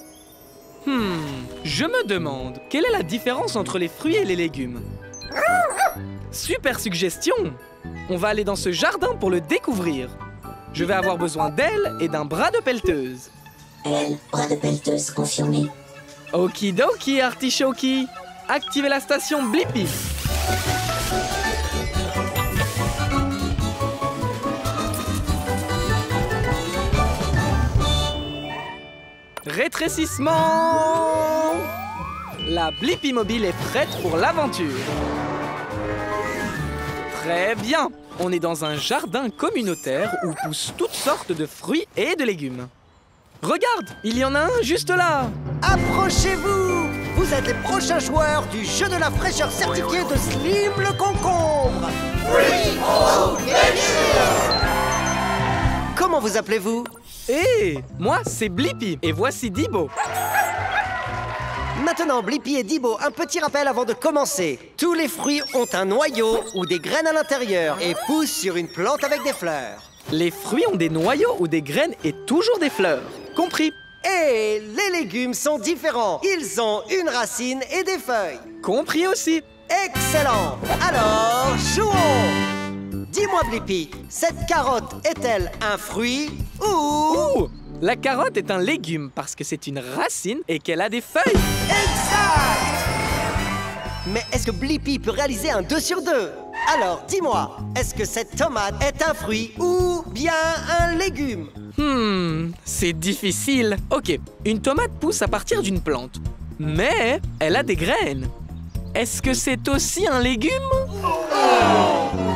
Je me demande, quelle est la différence entre les fruits et les légumes? Super suggestion! On va aller dans ce jardin pour le découvrir. Je vais avoir besoin d'elle et d'un bras de pelleteuse. Elle, bras de pelleteuse confirmé. Okidoki, artichoki. Activez la station Blippi. Rétrécissement! La Blippi mobile est prête pour l'aventure. Très bien. On est dans un jardin communautaire où poussent toutes sortes de fruits et de légumes. Regarde, il y en a un juste là. Approchez-vous! Vous êtes les prochains joueurs du jeu de la fraîcheur certifié de Slim le concombre. Comment vous appelez-vous? Moi, c'est Blippi et voici Dibo. Maintenant, Blippi et Dibo, un petit rappel avant de commencer. Tous les fruits ont un noyau ou des graines à l'intérieur et poussent sur une plante avec des fleurs. Les fruits ont des noyaux ou des graines et toujours des fleurs. Compris. Et les légumes sont différents. Ils ont une racine et des feuilles. Compris aussi. Excellent. Alors, jouons. Dis-moi, Blippi, cette carotte est-elle un fruit ou... La carotte est un légume parce que c'est une racine et qu'elle a des feuilles. Exact. Mais est-ce que Blippi peut réaliser un 2 sur 2? Alors, dis-moi, est-ce que cette tomate est un fruit ou bien un légume? C'est difficile. Ok, une tomate pousse à partir d'une plante, mais elle a des graines. Est-ce que c'est aussi un légume?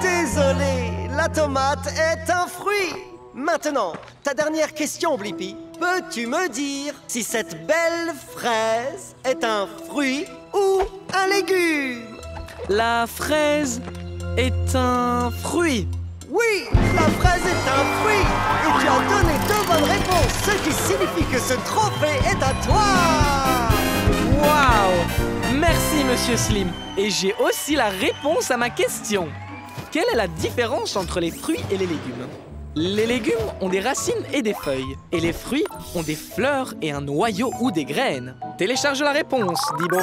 Désolé, la tomate est un fruit. Maintenant, ta dernière question, Blippi. Peux-tu me dire si cette belle fraise est un fruit ou un légume? La fraise est un fruit. Oui, la fraise est un fruit. Et tu as donné 2 bonnes réponses, ce qui signifie que ce trophée est à toi. Waouh! Merci, Monsieur Slim. Et j'ai aussi la réponse à ma question. Quelle est la différence entre les fruits et les légumes? Les légumes ont des racines et des feuilles. Et les fruits ont des fleurs et un noyau ou des graines. Télécharge la réponse, Dibo.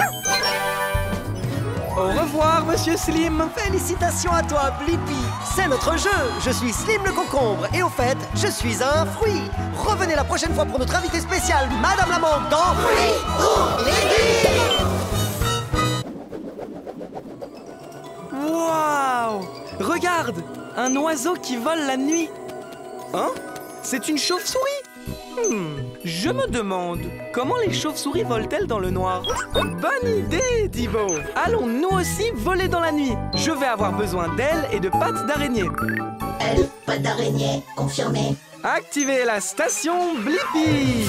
Au revoir, Monsieur Slim. Félicitations à toi, Blippi. C'est notre jeu. Je suis Slim le concombre. Et au fait, je suis un fruit. Revenez la prochaine fois pour notre invité spécial, Madame la Mangue, dans Fruits ou Légumes. Waouh! Regarde! Un oiseau qui vole la nuit. Hein? C'est une chauve-souris? Je me demande, comment les chauves-souris volent-elles dans le noir? Bonne idée, Dibo! Allons nous aussi voler dans la nuit. Je vais avoir besoin d'ailes et de pattes d'araignée. Elle, patte d'araignée confirmé. Activez la station Blippi!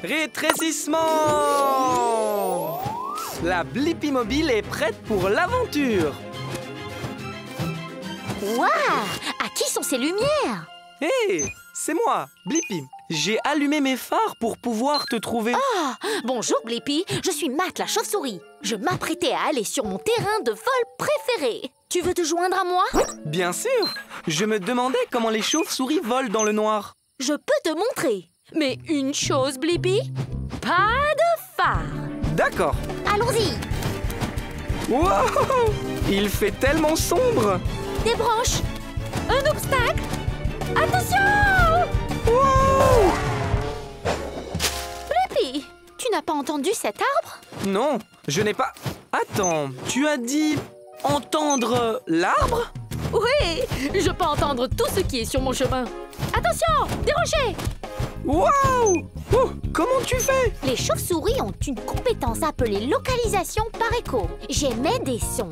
Rétrécissement! La Blippi mobile est prête pour l'aventure! Waouh! À qui sont ces lumières? C'est moi, Blippi. J'ai allumé mes phares pour pouvoir te trouver. Bonjour Blippi, je suis Matt la chauve-souris. Je m'apprêtais à aller sur mon terrain de vol préféré. Tu veux te joindre à moi? Bien sûr! Je me demandais comment les chauves-souris volent dans le noir. Je peux te montrer. Mais une chose, Blippi, pas de phare. D'accord. Allons-y. Wow! Il fait tellement sombre. Des branches. Un obstacle. Attention! Wow! Blippi, tu n'as pas entendu cet arbre? Non, je n'ai pas... Attends, tu as dit entendre l'arbre? Oui, je peux entendre tout ce qui est sur mon chemin. Attention, des rochers! Waouh! Oh, comment tu fais? Les chauves-souris ont une compétence appelée localisation par écho. J'émets des sons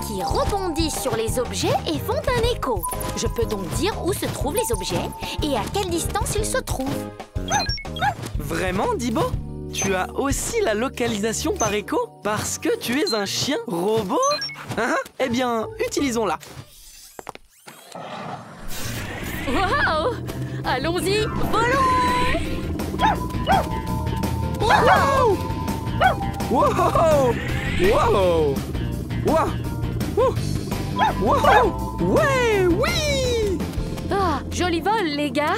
qui rebondissent sur les objets et font un écho. Je peux donc dire où se trouvent les objets et à quelle distance ils se trouvent. Vraiment, Dibo? Tu as aussi la localisation par écho? Parce que tu es un chien robot? Eh bien, utilisons-la. Waouh! Allons-y, volons! Wow! Wow! Wow! Wow! Wow! Ouais, oui! Ah, joli vol, les gars!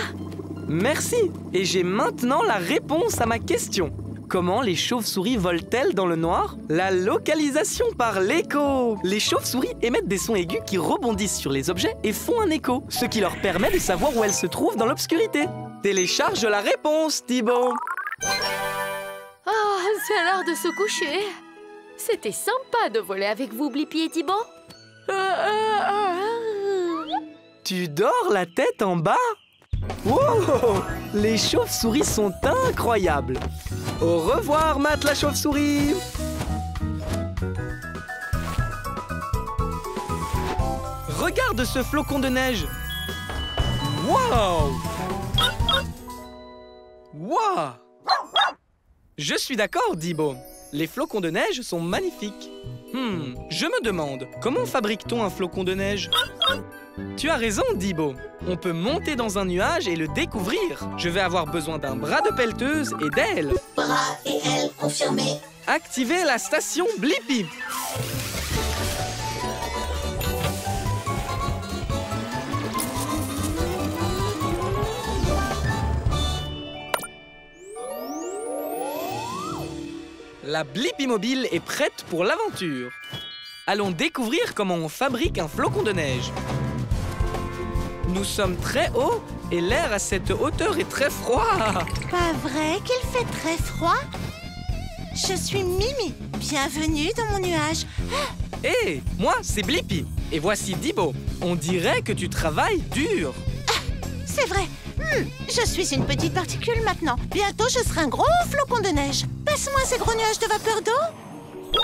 Merci. Et j'ai maintenant la réponse à ma question. Comment les chauves-souris volent-elles dans le noir? La localisation par l'écho. Les chauves-souris émettent des sons aigus qui rebondissent sur les objets et font un écho, ce qui leur permet de savoir où elles se trouvent dans l'obscurité. Télécharge la réponse, Thibaut. Oh, c'est l'heure de se coucher. C'était sympa de voler avec vous, Blippi et Thibaut. Tu dors la tête en bas? Wow! Les chauves-souris sont incroyables. Au revoir, Matt la chauve-souris. Regarde ce flocon de neige. Wow! Wow! Je suis d'accord, Dibo. Les flocons de neige sont magnifiques. Je me demande, comment fabrique-t-on un flocon de neige? Tu as raison, Dibo. On peut monter dans un nuage et le découvrir. Je vais avoir besoin d'un bras de pelleteuse et d'ailes. Bras et ailes confirmés. Activez la station Blippi. La Blippi mobile est prête pour l'aventure. Allons découvrir comment on fabrique un flocon de neige. Nous sommes très haut et l'air à cette hauteur est très froid. Pas vrai qu'il fait très froid? Je suis Mimi. Bienvenue dans mon nuage. Hé, moi, c'est Blippi. Et voici Dibo. On dirait que tu travailles dur. C'est vrai. Je suis une petite particule maintenant. Bientôt, je serai un gros flocon de neige. Passe-moi ces gros nuages de vapeur d'eau.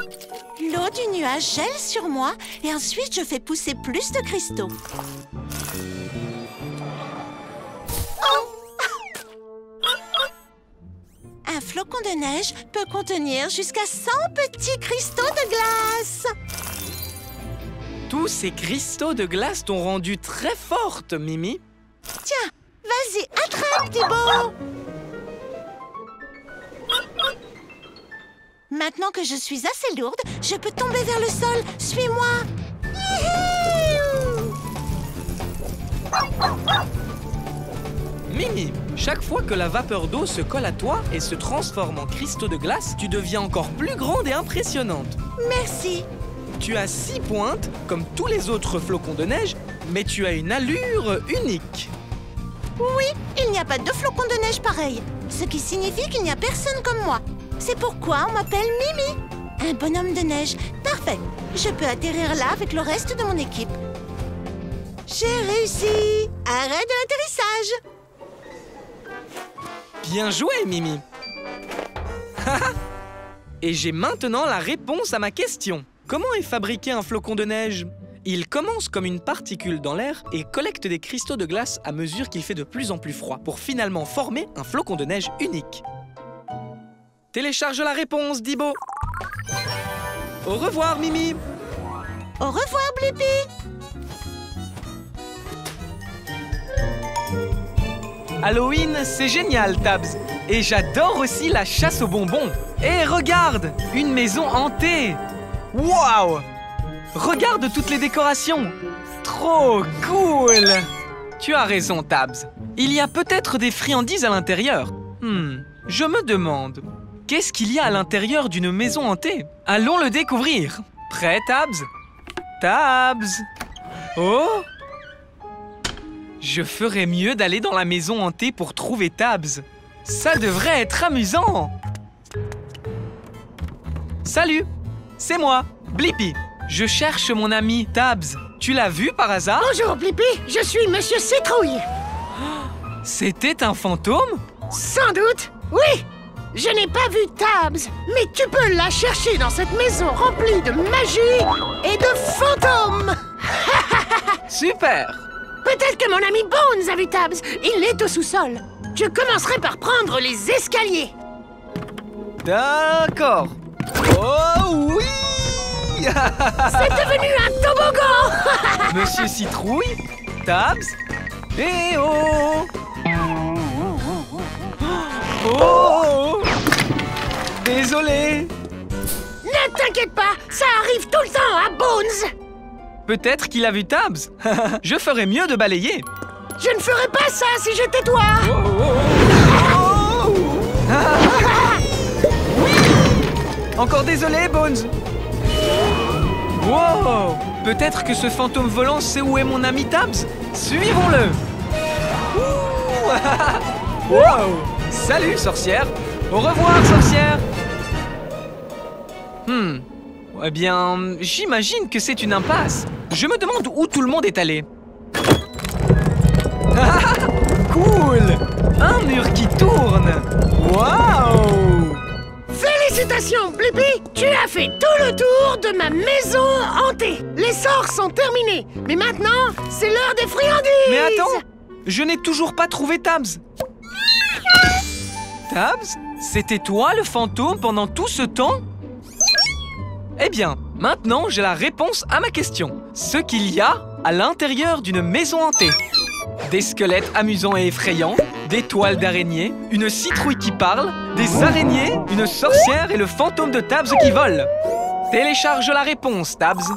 L'eau du nuage gèle sur moi et ensuite, je fais pousser plus de cristaux. Un flocon de neige peut contenir jusqu'à 100 petits cristaux de glace. Tous ces cristaux de glace t'ont rendu très forte, Mimi. Tiens, vas-y, attrape, Thibaut. Maintenant que je suis assez lourde, je peux tomber vers le sol. Suis-moi. Mimi, chaque fois que la vapeur d'eau se colle à toi et se transforme en cristaux de glace, tu deviens encore plus grande et impressionnante. Merci. Tu as 6 pointes, comme tous les autres flocons de neige, mais tu as une allure unique. Oui, il n'y a pas de flocons de neige pareil, ce qui signifie qu'il n'y a personne comme moi. C'est pourquoi on m'appelle Mimi. Un bonhomme de neige. Parfait. Je peux atterrir là avec le reste de mon équipe. J'ai réussi. Arrêt de l'atterrissage. Bien joué, Mimi. Et j'ai maintenant la réponse à ma question. Comment est fabriqué un flocon de neige? Il commence comme une particule dans l'air et collecte des cristaux de glace à mesure qu'il fait de plus en plus froid pour finalement former un flocon de neige unique. Télécharge la réponse, Dibo. Au revoir, Mimi. Au revoir, Blippi. Halloween, c'est génial, Tabs. Et j'adore aussi la chasse aux bonbons. Et regarde, une maison hantée. Waouh! Regarde toutes les décorations. Trop cool. Tu as raison, Tabs. Il y a peut-être des friandises à l'intérieur. Je me demande, qu'est-ce qu'il y a à l'intérieur d'une maison hantée? Allons le découvrir. Prêt, Tabs? Tabs! Oh! Je ferais mieux d'aller dans la maison hantée pour trouver Tabs. Ça devrait être amusant. Salut, c'est moi, Blippi. Je cherche mon ami Tabs. Tu l'as vu par hasard? Bonjour, Blippi. Je suis Monsieur Citrouille. C'était un fantôme? Sans doute, oui. Je n'ai pas vu Tabs, mais tu peux la chercher dans cette maison remplie de magie et de fantômes. Super. Peut-être que mon ami Bones a vu Tabs. Il est au sous-sol. Je commencerai par prendre les escaliers. D'accord. Oh oui. C'est devenu un toboggan. Monsieur Citrouille, Tabs, et oh. Oh. Désolé. Ne t'inquiète pas, ça arrive tout le temps à Bones. Peut-être qu'il a vu Tabs. Je ferais mieux de balayer. Je ne ferais pas ça si j'étais toi. Encore désolé, Bones. Wow! Peut-être que ce fantôme volant sait où est mon ami Tabs. Suivons-le. Wow! Salut, sorcière. Au revoir, sorcière. Eh bien, j'imagine que c'est une impasse. Je me demande où tout le monde est allé. Cool! Un mur qui tourne. Waouh! Félicitations, Blippi! Tu as fait tout le tour de ma maison hantée. Les sorts sont terminés. Mais maintenant, c'est l'heure des friandises. Mais attends! Je n'ai toujours pas trouvé Tabs. Tabs? C'était toi le fantôme pendant tout ce temps? Eh bien, maintenant j'ai la réponse à ma question. Ce qu'il y a à l'intérieur d'une maison hantée. Des squelettes amusants et effrayants, des toiles d'araignées, une citrouille qui parle, des araignées, une sorcière et le fantôme de Tabs qui vole. Télécharge la réponse, Tabs.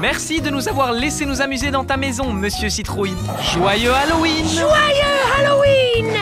Merci de nous avoir laissé nous amuser dans ta maison, Monsieur Citrouille. Joyeux Halloween! Joyeux Halloween!